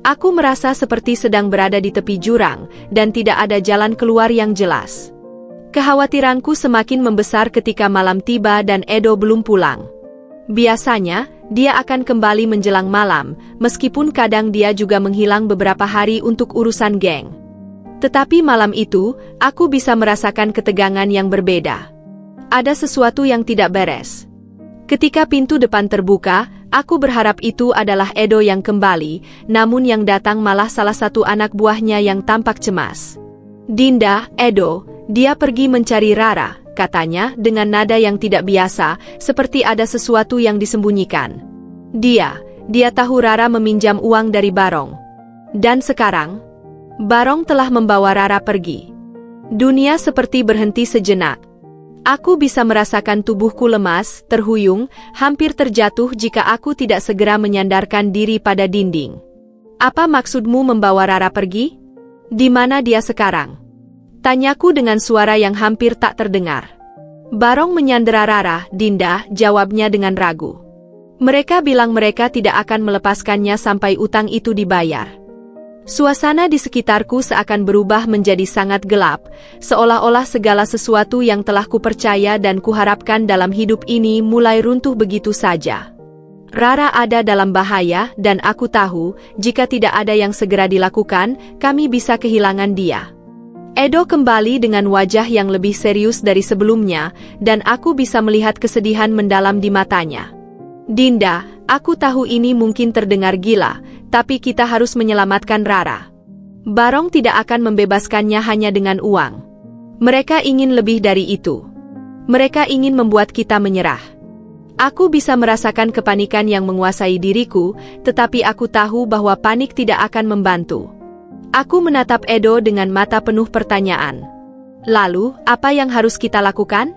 [SPEAKER 1] Aku merasa seperti sedang berada di tepi jurang, dan tidak ada jalan keluar yang jelas. Kekhawatiranku semakin membesar ketika malam tiba dan Edo belum pulang. Biasanya, dia akan kembali menjelang malam, meskipun kadang dia juga menghilang beberapa hari untuk urusan geng. Tetapi malam itu, aku bisa merasakan ketegangan yang berbeda. Ada sesuatu yang tidak beres. Ketika pintu depan terbuka, aku berharap itu adalah Edo yang kembali, namun yang datang malah salah satu anak buahnya yang tampak cemas. Dinda, Edo, dia pergi mencari Rara, katanya dengan nada yang tidak biasa, seperti ada sesuatu yang disembunyikan. Dia tahu Rara meminjam uang dari Barong. Dan sekarang, Barong telah membawa Rara pergi. Dunia seperti berhenti sejenak. Aku bisa merasakan tubuhku lemas, terhuyung, hampir terjatuh jika aku tidak segera menyandarkan diri pada dinding. Apa maksudmu membawa Rara pergi? Di mana dia sekarang? Tanyaku dengan suara yang hampir tak terdengar. Barong menyandera Rara, Dinda, jawabnya dengan ragu. Mereka bilang mereka tidak akan melepaskannya sampai utang itu dibayar. Suasana di sekitarku seakan berubah menjadi sangat gelap, seolah-olah segala sesuatu yang telah kupercaya dan kuharapkan dalam hidup ini mulai runtuh begitu saja. Rara ada dalam bahaya dan aku tahu, jika tidak ada yang segera dilakukan, kami bisa kehilangan dia. Edo kembali dengan wajah yang lebih serius dari sebelumnya, dan aku bisa melihat kesedihan mendalam di matanya. Dinda, aku tahu ini mungkin terdengar gila, tapi kita harus menyelamatkan Rara. Barong tidak akan membebaskannya hanya dengan uang. Mereka ingin lebih dari itu. Mereka ingin membuat kita menyerah. Aku bisa merasakan kepanikan yang menguasai diriku, tetapi aku tahu bahwa panik tidak akan membantu. Aku menatap Edo dengan mata penuh pertanyaan. Lalu, apa yang harus kita lakukan?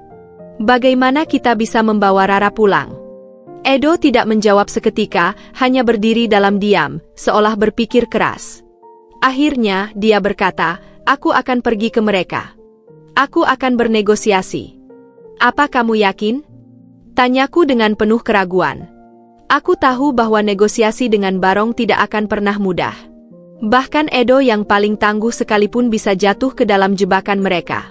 [SPEAKER 1] Bagaimana kita bisa membawa Rara pulang? Edo tidak menjawab seketika, hanya berdiri dalam diam, seolah berpikir keras. Akhirnya, dia berkata, aku akan pergi ke mereka. Aku akan bernegosiasi. Apa kamu yakin? Tanyaku dengan penuh keraguan. Aku tahu bahwa negosiasi dengan Barong tidak akan pernah mudah. Bahkan Edo yang paling tangguh sekalipun bisa jatuh ke dalam jebakan mereka.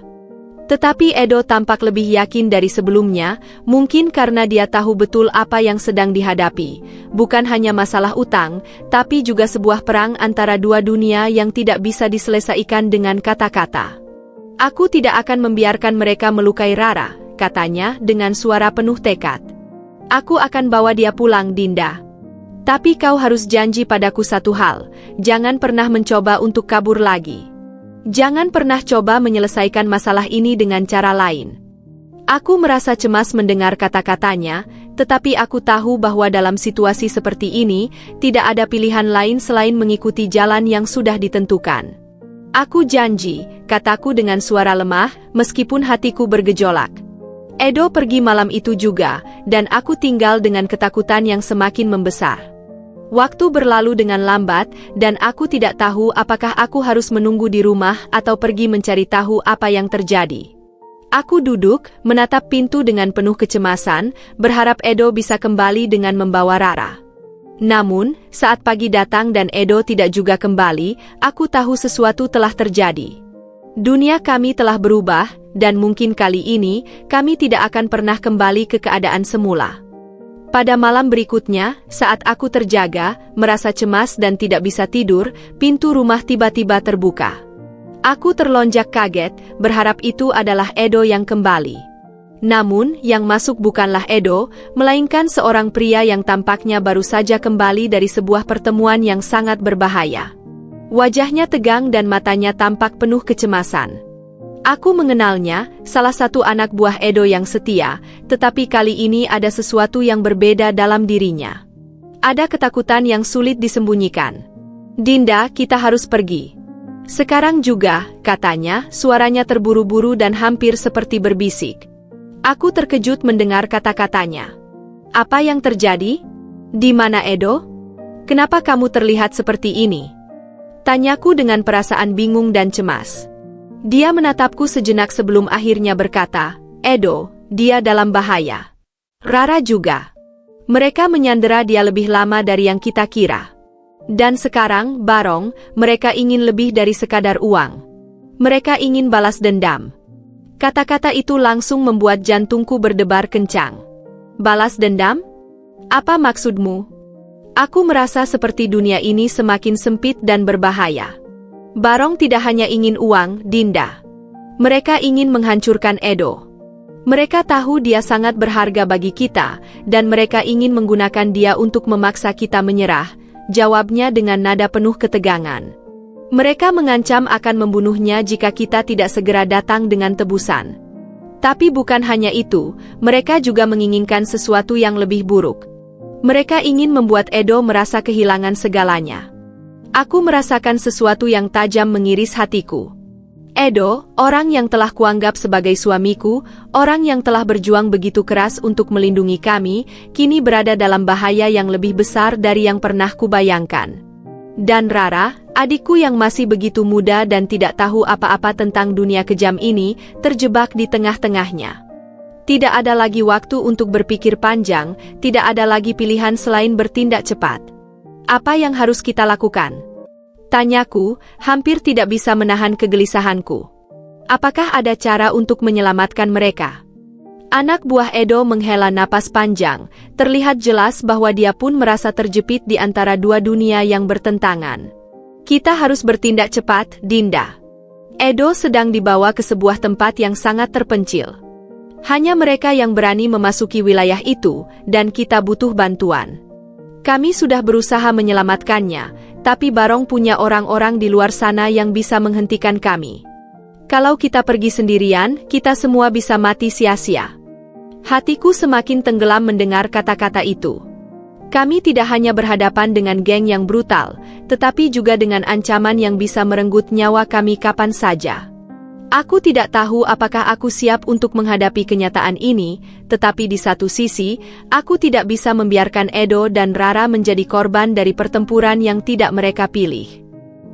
[SPEAKER 1] Tetapi Edo tampak lebih yakin dari sebelumnya, mungkin karena dia tahu betul apa yang sedang dihadapi. Bukan hanya masalah utang, tapi juga sebuah perang antara dua dunia yang tidak bisa diselesaikan dengan kata-kata. Aku tidak akan membiarkan mereka melukai Rara, katanya dengan suara penuh tekad. Aku akan bawa dia pulang, Dinda. Tapi kau harus janji padaku satu hal, jangan pernah mencoba untuk kabur lagi. Jangan pernah coba menyelesaikan masalah ini dengan cara lain. Aku merasa cemas mendengar kata-katanya, tetapi aku tahu bahwa dalam situasi seperti ini, tidak ada pilihan lain selain mengikuti jalan yang sudah ditentukan. Aku janji, kataku dengan suara lemah, meskipun hatiku bergejolak. Edo pergi malam itu juga, dan aku tinggal dengan ketakutan yang semakin membesar. Waktu berlalu dengan lambat, dan aku tidak tahu apakah aku harus menunggu di rumah atau pergi mencari tahu apa yang terjadi. Aku duduk, menatap pintu dengan penuh kecemasan, berharap Edo bisa kembali dengan membawa Rara. Namun, saat pagi datang dan Edo tidak juga kembali, aku tahu sesuatu telah terjadi. Dunia kami telah berubah, dan mungkin kali ini, kami tidak akan pernah kembali ke keadaan semula. Pada malam berikutnya, saat aku terjaga, merasa cemas dan tidak bisa tidur, pintu rumah tiba-tiba terbuka. Aku terlonjak kaget, berharap itu adalah Edo yang kembali. Namun, yang masuk bukanlah Edo, melainkan seorang pria yang tampaknya baru saja kembali dari sebuah pertemuan yang sangat berbahaya. Wajahnya tegang dan matanya tampak penuh kecemasan. Aku mengenalnya, salah satu anak buah Edo yang setia, tetapi kali ini ada sesuatu yang berbeda dalam dirinya. Ada ketakutan yang sulit disembunyikan. Dinda, kita harus pergi. Sekarang juga, katanya, suaranya terburu-buru dan hampir seperti berbisik. Aku terkejut mendengar kata-katanya. Apa yang terjadi? Di mana Edo? Kenapa kamu terlihat seperti ini? Tanyaku dengan perasaan bingung dan cemas. Dia menatapku sejenak sebelum akhirnya berkata, Edo, dia dalam bahaya. Rara juga. Mereka menyandera dia lebih lama dari yang kita kira. Dan sekarang, Barong, mereka ingin lebih dari sekadar uang. Mereka ingin balas dendam. Kata-kata itu langsung membuat jantungku berdebar kencang. Balas dendam? Apa maksudmu? Aku merasa seperti dunia ini semakin sempit dan berbahaya. Barong tidak hanya ingin uang, Dinda. Mereka ingin menghancurkan Edo. Mereka tahu dia sangat berharga bagi kita, dan mereka ingin menggunakan dia untuk memaksa kita menyerah, jawabnya dengan nada penuh ketegangan. Mereka mengancam akan membunuhnya jika kita tidak segera datang dengan tebusan. Tapi bukan hanya itu, mereka juga menginginkan sesuatu yang lebih buruk. Mereka ingin membuat Edo merasa kehilangan segalanya. Aku merasakan sesuatu yang tajam mengiris hatiku. Edo, orang yang telah kuanggap sebagai suamiku, orang yang telah berjuang begitu keras untuk melindungi kami, kini berada dalam bahaya yang lebih besar dari yang pernah kubayangkan. Dan Rara, adikku yang masih begitu muda dan tidak tahu apa-apa tentang dunia kejam ini, terjebak di tengah-tengahnya. Tidak ada lagi waktu untuk berpikir panjang, tidak ada lagi pilihan selain bertindak cepat. Apa yang harus kita lakukan? Tanyaku, hampir tidak bisa menahan kegelisahanku. Apakah ada cara untuk menyelamatkan mereka? Anak buah Edo menghela napas panjang, terlihat jelas bahwa dia pun merasa terjepit di antara dua dunia yang bertentangan. Kita harus bertindak cepat, Dinda. Edo sedang dibawa ke sebuah tempat yang sangat terpencil. Hanya mereka yang berani memasuki wilayah itu, dan kita butuh bantuan. Kami sudah berusaha menyelamatkannya, tapi Barong punya orang-orang di luar sana yang bisa menghentikan kami. Kalau kita pergi sendirian, kita semua bisa mati sia-sia. Hatiku semakin tenggelam mendengar kata-kata itu. Kami tidak hanya berhadapan dengan geng yang brutal, tetapi juga dengan ancaman yang bisa merenggut nyawa kami kapan saja. Aku tidak tahu apakah aku siap untuk menghadapi kenyataan ini, tetapi di satu sisi, aku tidak bisa membiarkan Edo dan Rara menjadi korban dari pertempuran yang tidak mereka pilih.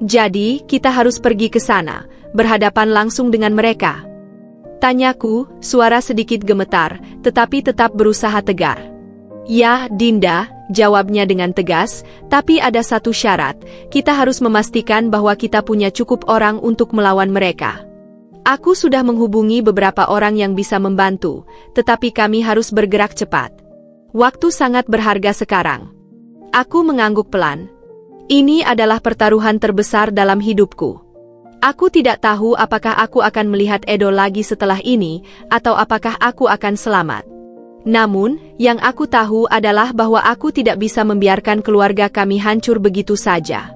[SPEAKER 1] Jadi, kita harus pergi ke sana, berhadapan langsung dengan mereka. Tanyaku, suara sedikit gemetar, tetapi tetap berusaha tegar. Ya, Dinda, jawabnya dengan tegas, tapi ada satu syarat, kita harus memastikan bahwa kita punya cukup orang untuk melawan mereka. Aku sudah menghubungi beberapa orang yang bisa membantu, tetapi kami harus bergerak cepat. Waktu sangat berharga sekarang. Aku mengangguk pelan. Ini adalah pertaruhan terbesar dalam hidupku. Aku tidak tahu apakah aku akan melihat Edo lagi setelah ini, atau apakah aku akan selamat. Namun, yang aku tahu adalah bahwa aku tidak bisa membiarkan keluarga kami hancur begitu saja.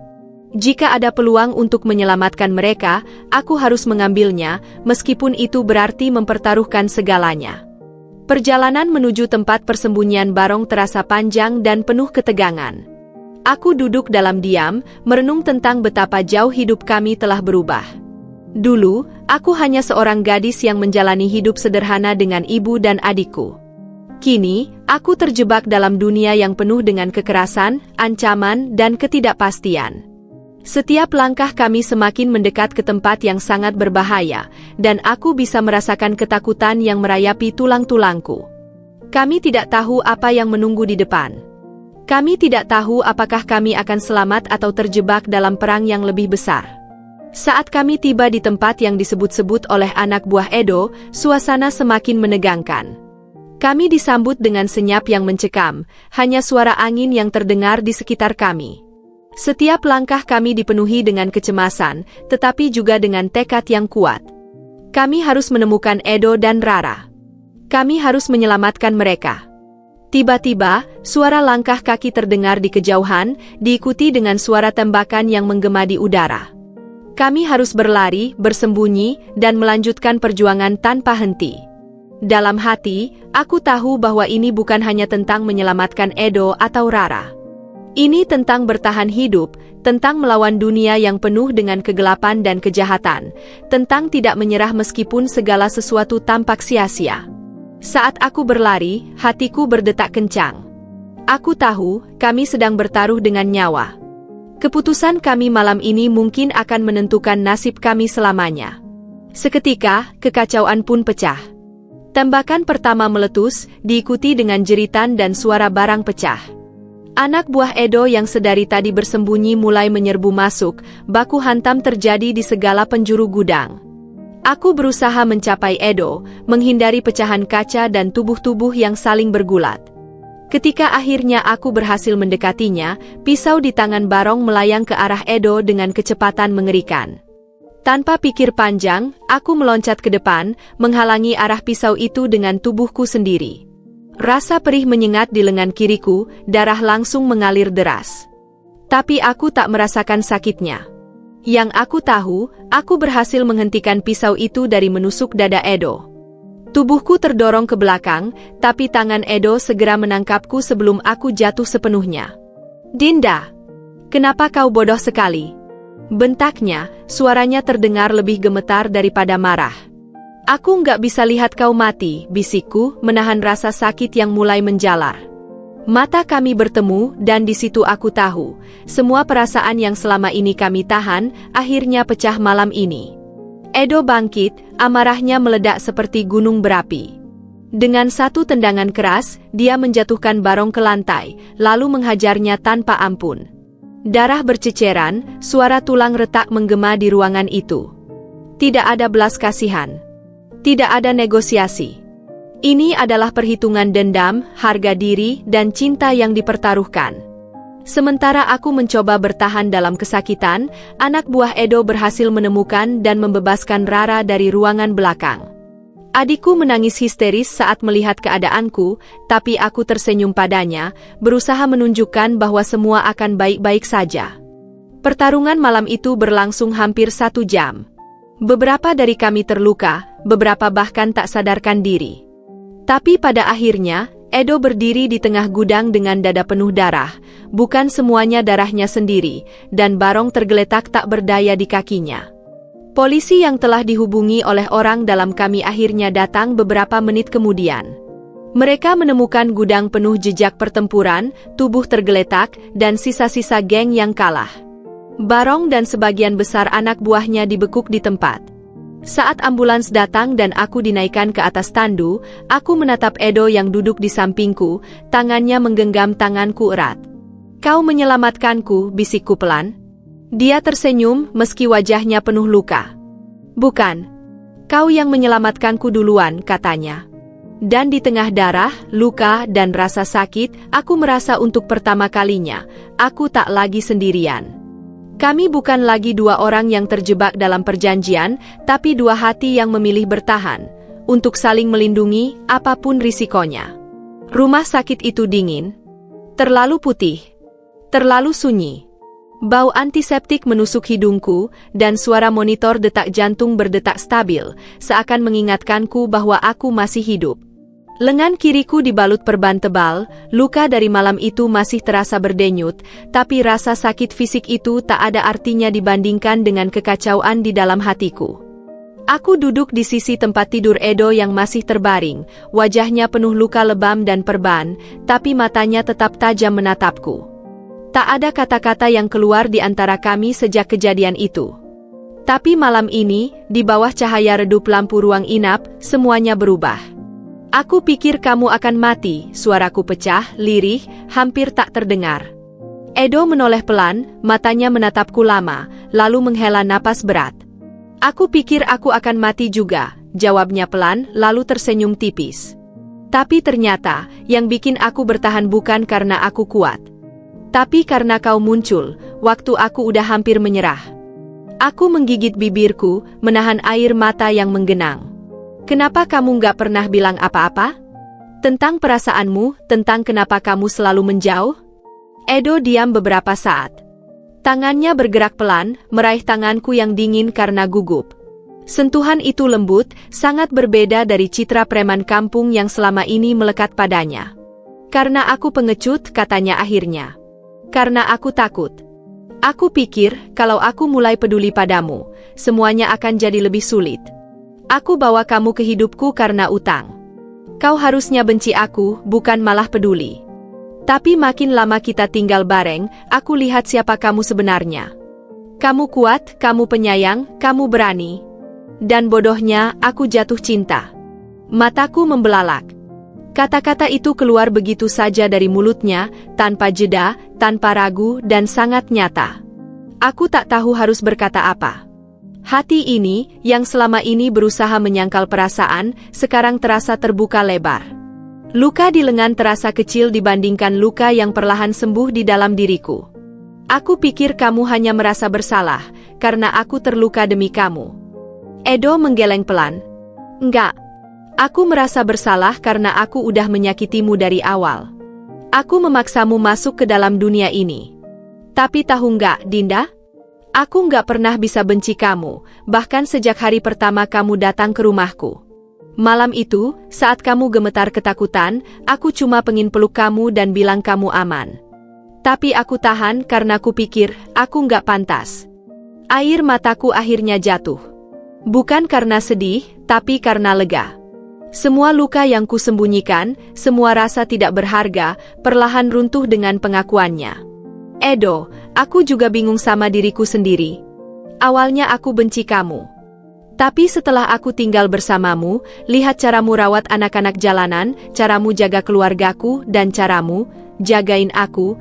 [SPEAKER 1] Jika ada peluang untuk menyelamatkan mereka, aku harus mengambilnya, meskipun itu berarti mempertaruhkan segalanya. Perjalanan menuju tempat persembunyian Barong terasa panjang dan penuh ketegangan. Aku duduk dalam diam, merenung tentang betapa jauh hidup kami telah berubah. Dulu, aku hanya seorang gadis yang menjalani hidup sederhana dengan ibu dan adikku. Kini, aku terjebak dalam dunia yang penuh dengan kekerasan, ancaman, dan ketidakpastian. Setiap langkah kami semakin mendekat ke tempat yang sangat berbahaya, dan aku bisa merasakan ketakutan yang merayapi tulang-tulangku. Kami tidak tahu apa yang menunggu di depan. Kami tidak tahu apakah kami akan selamat atau terjebak dalam perang yang lebih besar. Saat kami tiba di tempat yang disebut-sebut oleh anak buah Edo, suasana semakin menegangkan. Kami disambut dengan senyap yang mencekam, hanya suara angin yang terdengar di sekitar kami. Setiap langkah kami dipenuhi dengan kecemasan, tetapi juga dengan tekad yang kuat. Kami harus menemukan Edo dan Rara. Kami harus menyelamatkan mereka. Tiba-tiba, suara langkah kaki terdengar di kejauhan, diikuti dengan suara tembakan yang menggema di udara. Kami harus berlari, bersembunyi, dan melanjutkan perjuangan tanpa henti. Dalam hati, aku tahu bahwa ini bukan hanya tentang menyelamatkan Edo atau Rara. Ini tentang bertahan hidup, tentang melawan dunia yang penuh dengan kegelapan dan kejahatan, tentang tidak menyerah meskipun segala sesuatu tampak sia-sia. Saat aku berlari, hatiku berdetak kencang. Aku tahu, kami sedang bertaruh dengan nyawa. Keputusan kami malam ini mungkin akan menentukan nasib kami selamanya. Seketika, kekacauan pun pecah. Tembakan pertama meletus, diikuti dengan jeritan dan suara barang pecah. Anak buah Edo yang sedari tadi bersembunyi mulai menyerbu masuk, baku hantam terjadi di segala penjuru gudang. Aku berusaha mencapai Edo, menghindari pecahan kaca dan tubuh-tubuh yang saling bergulat. Ketika akhirnya aku berhasil mendekatinya, pisau di tangan Barong melayang ke arah Edo dengan kecepatan mengerikan. Tanpa pikir panjang, aku meloncat ke depan, menghalangi arah pisau itu dengan tubuhku sendiri. Rasa perih menyengat di lengan kiriku, darah langsung mengalir deras. Tapi aku tak merasakan sakitnya. Yang aku tahu, aku berhasil menghentikan pisau itu dari menusuk dada Edo. Tubuhku terdorong ke belakang, tapi tangan Edo segera menangkapku sebelum aku jatuh sepenuhnya. "Dinda, kenapa kau bodoh sekali?" bentaknya, suaranya terdengar lebih gemetar daripada marah. "Aku nggak bisa lihat kau mati," bisikku, menahan rasa sakit yang mulai menjalar. Mata kami bertemu dan di situ aku tahu, semua perasaan yang selama ini kami tahan, akhirnya pecah malam ini. Edo bangkit, amarahnya meledak seperti gunung berapi. Dengan satu tendangan keras, dia menjatuhkan Barong ke lantai, lalu menghajarnya tanpa ampun. Darah berceceran, suara tulang retak menggema di ruangan itu. Tidak ada belas kasihan. Tidak ada negosiasi. Ini adalah perhitungan dendam, harga diri, dan cinta yang dipertaruhkan. Sementara aku mencoba bertahan dalam kesakitan, anak buah Edo berhasil menemukan dan membebaskan Rara dari ruangan belakang. Adikku menangis histeris saat melihat keadaanku, tapi aku tersenyum padanya, berusaha menunjukkan bahwa semua akan baik-baik saja. Pertarungan malam itu berlangsung hampir 1 jam. Beberapa dari kami terluka, beberapa bahkan tak sadarkan diri. Tapi pada akhirnya, Edo berdiri di tengah gudang dengan dada penuh darah, bukan semuanya darahnya sendiri, dan Barong tergeletak tak berdaya di kakinya. Polisi yang telah dihubungi oleh orang dalam kami akhirnya datang beberapa menit kemudian. Mereka menemukan gudang penuh jejak pertempuran, tubuh tergeletak, dan sisa-sisa geng yang kalah. Barong dan sebagian besar anak buahnya dibekuk di tempat. Saat ambulans datang dan aku dinaikkan ke atas tandu, aku menatap Edo yang duduk di sampingku, tangannya menggenggam tanganku erat. "Kau menyelamatkanku," bisikku pelan. Dia tersenyum meski wajahnya penuh luka. "Bukan. Kau yang menyelamatkanku duluan," katanya. Dan di tengah darah, luka, dan rasa sakit, aku merasa untuk pertama kalinya, aku tak lagi sendirian. Kami bukan lagi 2 orang yang terjebak dalam perjanjian, tapi 2 hati yang memilih bertahan, untuk saling melindungi, apapun risikonya. Rumah sakit itu dingin, terlalu putih, terlalu sunyi. Bau antiseptik menusuk hidungku, dan suara monitor detak jantung berdetak stabil, seakan mengingatkanku bahwa aku masih hidup. Lengan kiriku dibalut perban tebal, luka dari malam itu masih terasa berdenyut, tapi rasa sakit fisik itu tak ada artinya dibandingkan dengan kekacauan di dalam hatiku. Aku duduk di sisi tempat tidur Edo yang masih terbaring, wajahnya penuh luka lebam dan perban, tapi matanya tetap tajam menatapku. Tak ada kata-kata yang keluar di antara kami sejak kejadian itu. Tapi malam ini, di bawah cahaya redup lampu ruang inap, semuanya berubah. "Aku pikir kamu akan mati," suaraku pecah, lirih, hampir tak terdengar. Edo menoleh pelan, matanya menatapku lama, lalu menghela napas berat. "Aku pikir aku akan mati juga," jawabnya pelan, lalu tersenyum tipis. "Tapi ternyata, yang bikin aku bertahan bukan karena aku kuat. Tapi karena kau muncul, waktu aku udah hampir menyerah." Aku menggigit bibirku, menahan air mata yang menggenang. "Kenapa kamu nggak pernah bilang apa-apa? Tentang perasaanmu, tentang kenapa kamu selalu menjauh?" Edo diam beberapa saat. Tangannya bergerak pelan, meraih tanganku yang dingin karena gugup. Sentuhan itu lembut, sangat berbeda dari citra preman kampung yang selama ini melekat padanya. Karena aku pengecut, katanya akhirnya. Karena aku takut. Aku pikir, kalau aku mulai peduli padamu, semuanya akan jadi lebih sulit. Aku bawa kamu ke hidupku karena utang. Kau harusnya benci aku, bukan malah peduli. Tapi makin lama kita tinggal bareng, aku lihat siapa kamu sebenarnya. Kamu kuat, kamu penyayang, kamu berani. Dan bodohnya, aku jatuh cinta. Mataku membelalak. Kata-kata itu keluar begitu saja dari mulutnya, tanpa jeda, tanpa ragu, dan sangat nyata. Aku tak tahu harus berkata apa. Hati ini, yang selama ini berusaha menyangkal perasaan, sekarang terasa terbuka lebar. Luka di lengan terasa kecil dibandingkan luka yang perlahan sembuh di dalam diriku. Aku pikir kamu hanya merasa bersalah, karena aku terluka demi kamu. Edo menggeleng pelan. Enggak. Aku merasa bersalah karena aku udah menyakitimu dari awal. Aku memaksamu masuk ke dalam dunia ini. Tapi tahu enggak, Dinda? Aku enggak pernah bisa benci kamu, bahkan sejak hari pertama kamu datang ke rumahku. Malam itu, saat kamu gemetar ketakutan, aku cuma pengen peluk kamu dan bilang kamu aman. Tapi aku tahan karena ku pikir, aku nggak pantas. Air mataku akhirnya jatuh. Bukan karena sedih, tapi karena lega. Semua luka yang kusembunyikan, semua rasa tidak berharga, perlahan runtuh dengan pengakuannya. Edo, aku juga bingung sama diriku sendiri. Awalnya aku benci kamu. Tapi setelah aku tinggal bersamamu, lihat caramu rawat anak-anak jalanan, caramu jaga keluargaku, dan caramu jagain aku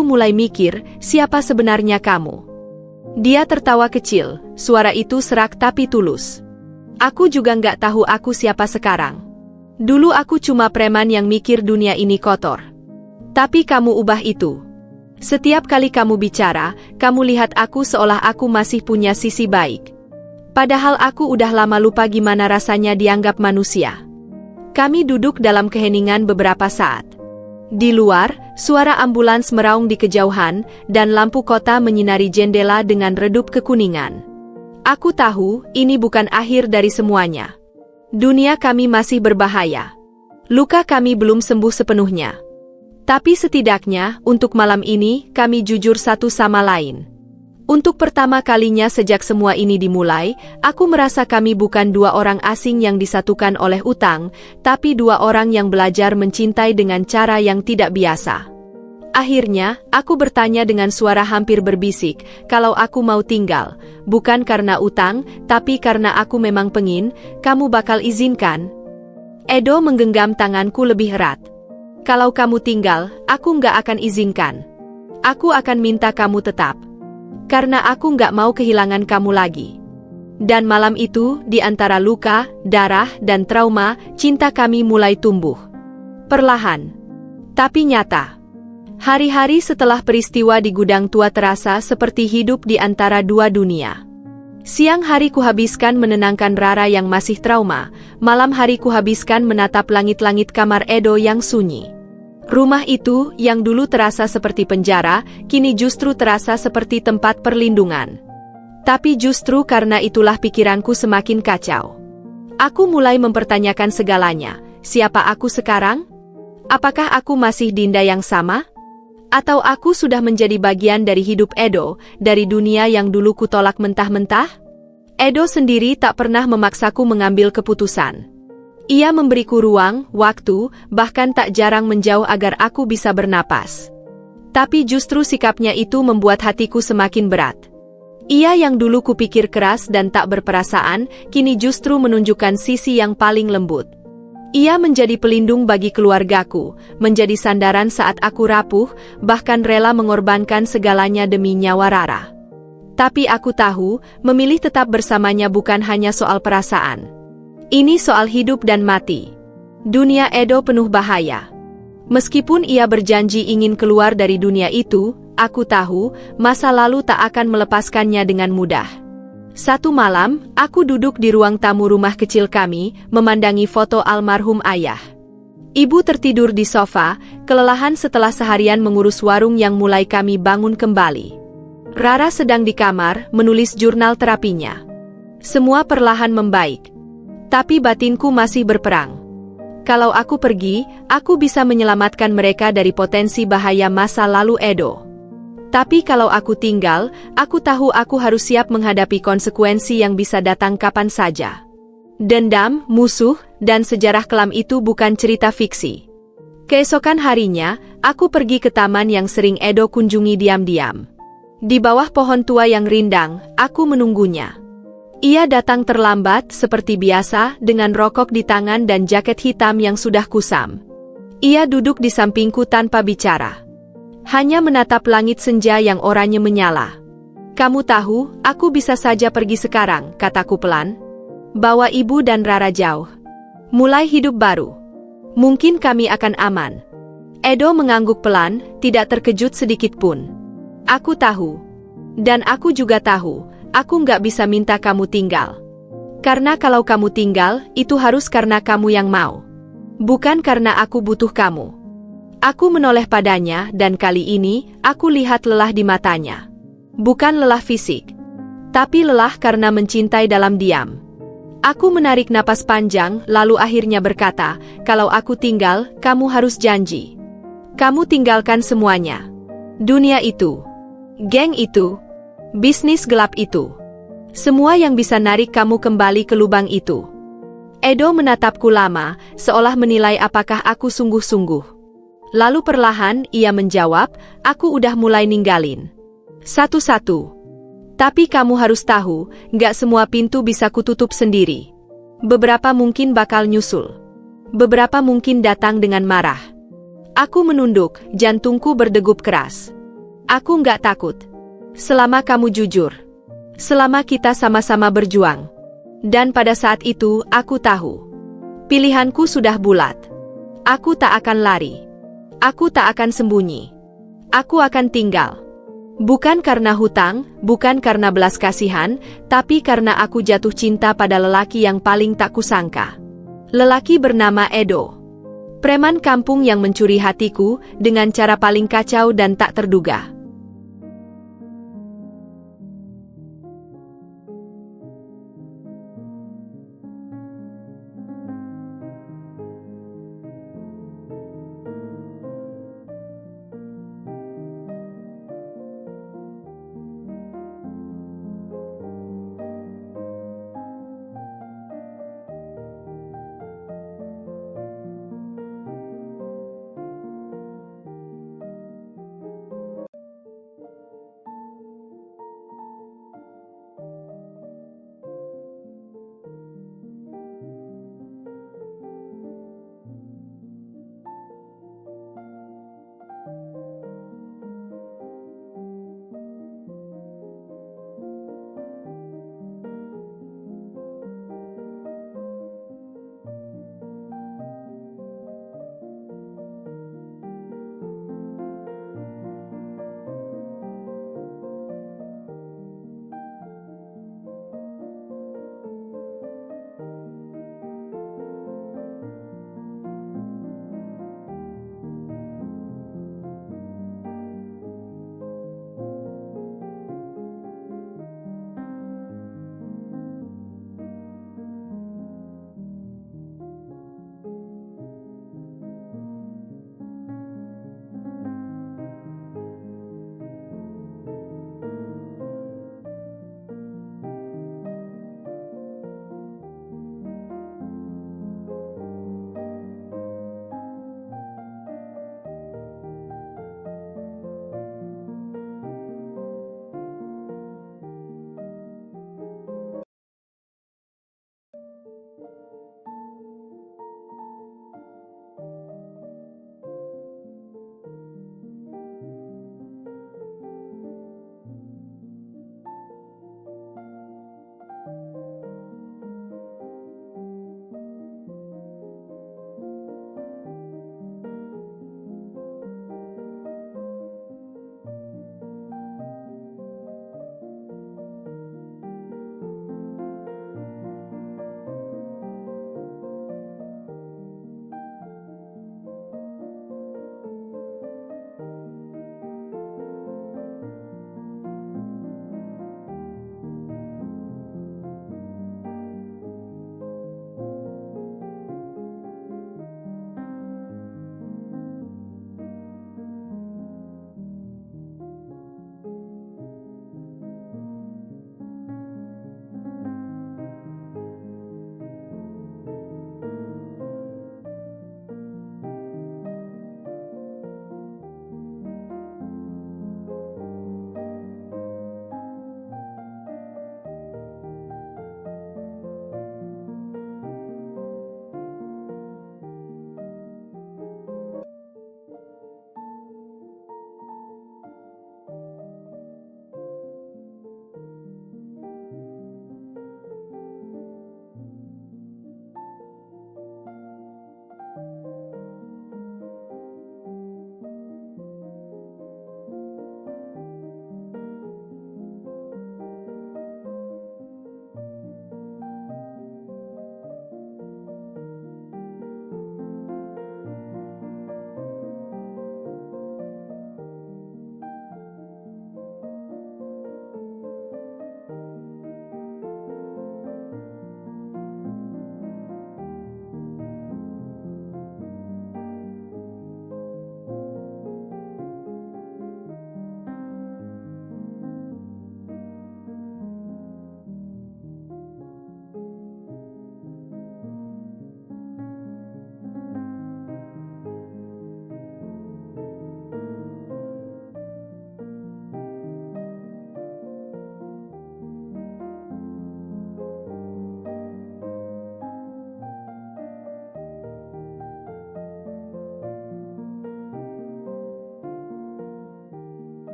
[SPEAKER 1] mulai mikir, siapa sebenarnya kamu. Dia tertawa kecil, suara itu serak tapi tulus. Aku juga nggak tahu aku siapa sekarang. Dulu aku cuma preman yang mikir dunia ini kotor. Tapi kamu ubah itu. Setiap kali kamu bicara, kamu lihat aku seolah aku masih punya sisi baik. Padahal aku udah lama lupa gimana rasanya dianggap manusia. Kami duduk dalam keheningan beberapa saat. Di luar, suara ambulans meraung di kejauhan, dan lampu kota menyinari jendela dengan redup kekuningan. Aku tahu, ini bukan akhir dari semuanya. Dunia kami masih berbahaya. Luka kami belum sembuh sepenuhnya. Tapi setidaknya, untuk malam ini, kami jujur satu sama lain. Untuk pertama kalinya sejak semua ini dimulai, aku merasa kami bukan dua orang asing yang disatukan oleh utang, tapi dua orang yang belajar mencintai dengan cara yang tidak biasa. Akhirnya, aku bertanya dengan suara hampir berbisik, kalau aku mau tinggal, bukan karena utang, tapi karena aku memang pengin, kamu bakal izinkan? Edo menggenggam tanganku lebih erat. Kalau kamu tinggal, aku nggak akan izinkan. Aku akan minta kamu tetap. Karena aku nggak mau kehilangan kamu lagi. Dan malam itu, di antara luka, darah, dan trauma, cinta kami mulai tumbuh. Perlahan. Tapi nyata. Hari-hari setelah peristiwa di gudang tua terasa seperti hidup di antara dua dunia. Siang hari kuhabiskan menenangkan Rara yang masih trauma, malam hari kuhabiskan menatap langit-langit kamar Edo yang sunyi. Rumah itu, yang dulu terasa seperti penjara, kini justru terasa seperti tempat perlindungan. Tapi justru karena itulah pikiranku semakin kacau. Aku mulai mempertanyakan segalanya. Siapa aku sekarang? Apakah aku masih Dinda yang sama? Atau aku sudah menjadi bagian dari hidup Edo, dari dunia yang dulu kutolak mentah-mentah? Edo sendiri tak pernah memaksaku mengambil keputusan. Ia memberiku ruang, waktu, bahkan tak jarang menjauh agar aku bisa bernapas. Tapi justru sikapnya itu membuat hatiku semakin berat. Ia yang dulu kupikir keras dan tak berperasaan, kini justru menunjukkan sisi yang paling lembut. Ia menjadi pelindung bagi keluargaku, menjadi sandaran saat aku rapuh, bahkan rela mengorbankan segalanya demi nyawa Rara. Tapi aku tahu, memilih tetap bersamanya bukan hanya soal perasaan. Ini soal hidup dan mati. Dunia Edo penuh bahaya. Meskipun ia berjanji ingin keluar dari dunia itu, aku tahu, masa lalu tak akan melepaskannya dengan mudah. Satu malam, aku duduk di ruang tamu rumah kecil kami, memandangi foto almarhum ayah. Ibu tertidur di sofa, kelelahan setelah seharian mengurus warung yang mulai kami bangun kembali. Rara sedang di kamar menulis jurnal terapinya. Semua perlahan membaik. Tapi batinku masih berperang. Kalau aku pergi, aku bisa menyelamatkan mereka dari potensi bahaya masa lalu Edo. Tapi kalau aku tinggal, aku tahu aku harus siap menghadapi konsekuensi yang bisa datang kapan saja. Dendam, musuh, dan sejarah kelam itu bukan cerita fiksi. Keesokan harinya, aku pergi ke taman yang sering Edo kunjungi diam-diam. Di bawah pohon tua yang rindang, aku menunggunya. Ia datang terlambat seperti biasa dengan rokok di tangan dan jaket hitam yang sudah kusam. Ia duduk di sampingku tanpa bicara. Hanya menatap langit senja yang oranye menyala. Kamu tahu, aku bisa saja pergi sekarang, kataku pelan. Bawa ibu dan Rara jauh. Mulai hidup baru. Mungkin kami akan aman. Edo mengangguk pelan, tidak terkejut sedikit pun. Aku tahu. Dan aku juga tahu. Aku nggak bisa minta kamu tinggal. Karena kalau kamu tinggal, itu harus karena kamu yang mau. Bukan karena aku butuh kamu. Aku menoleh padanya dan kali ini, aku lihat lelah di matanya. Bukan lelah fisik. Tapi lelah karena mencintai dalam diam. Aku menarik napas panjang lalu akhirnya berkata, kalau aku tinggal, kamu harus janji. Kamu tinggalkan semuanya. Dunia itu. Geng itu. Bisnis gelap itu. Semua yang bisa narik kamu kembali ke lubang itu. Edo menatapku lama, seolah menilai apakah aku sungguh-sungguh. Lalu perlahan, ia menjawab, aku udah mulai ninggalin. Satu-satu. Tapi kamu harus tahu, gak semua pintu bisa kututup sendiri. Beberapa mungkin bakal nyusul. Beberapa mungkin datang dengan marah. Aku menunduk, jantungku berdegup keras. Aku gak takut. Selama kamu jujur. Selama kita sama-sama berjuang. Dan pada saat itu, aku tahu. Pilihanku sudah bulat. Aku tak akan lari. Aku tak akan sembunyi. Aku akan tinggal. Bukan karena hutang, bukan karena belas kasihan, tapi karena aku jatuh cinta pada lelaki yang paling tak kusangka. Lelaki bernama Edo. Preman kampung yang mencuri hatiku dengan cara paling kacau dan tak terduga.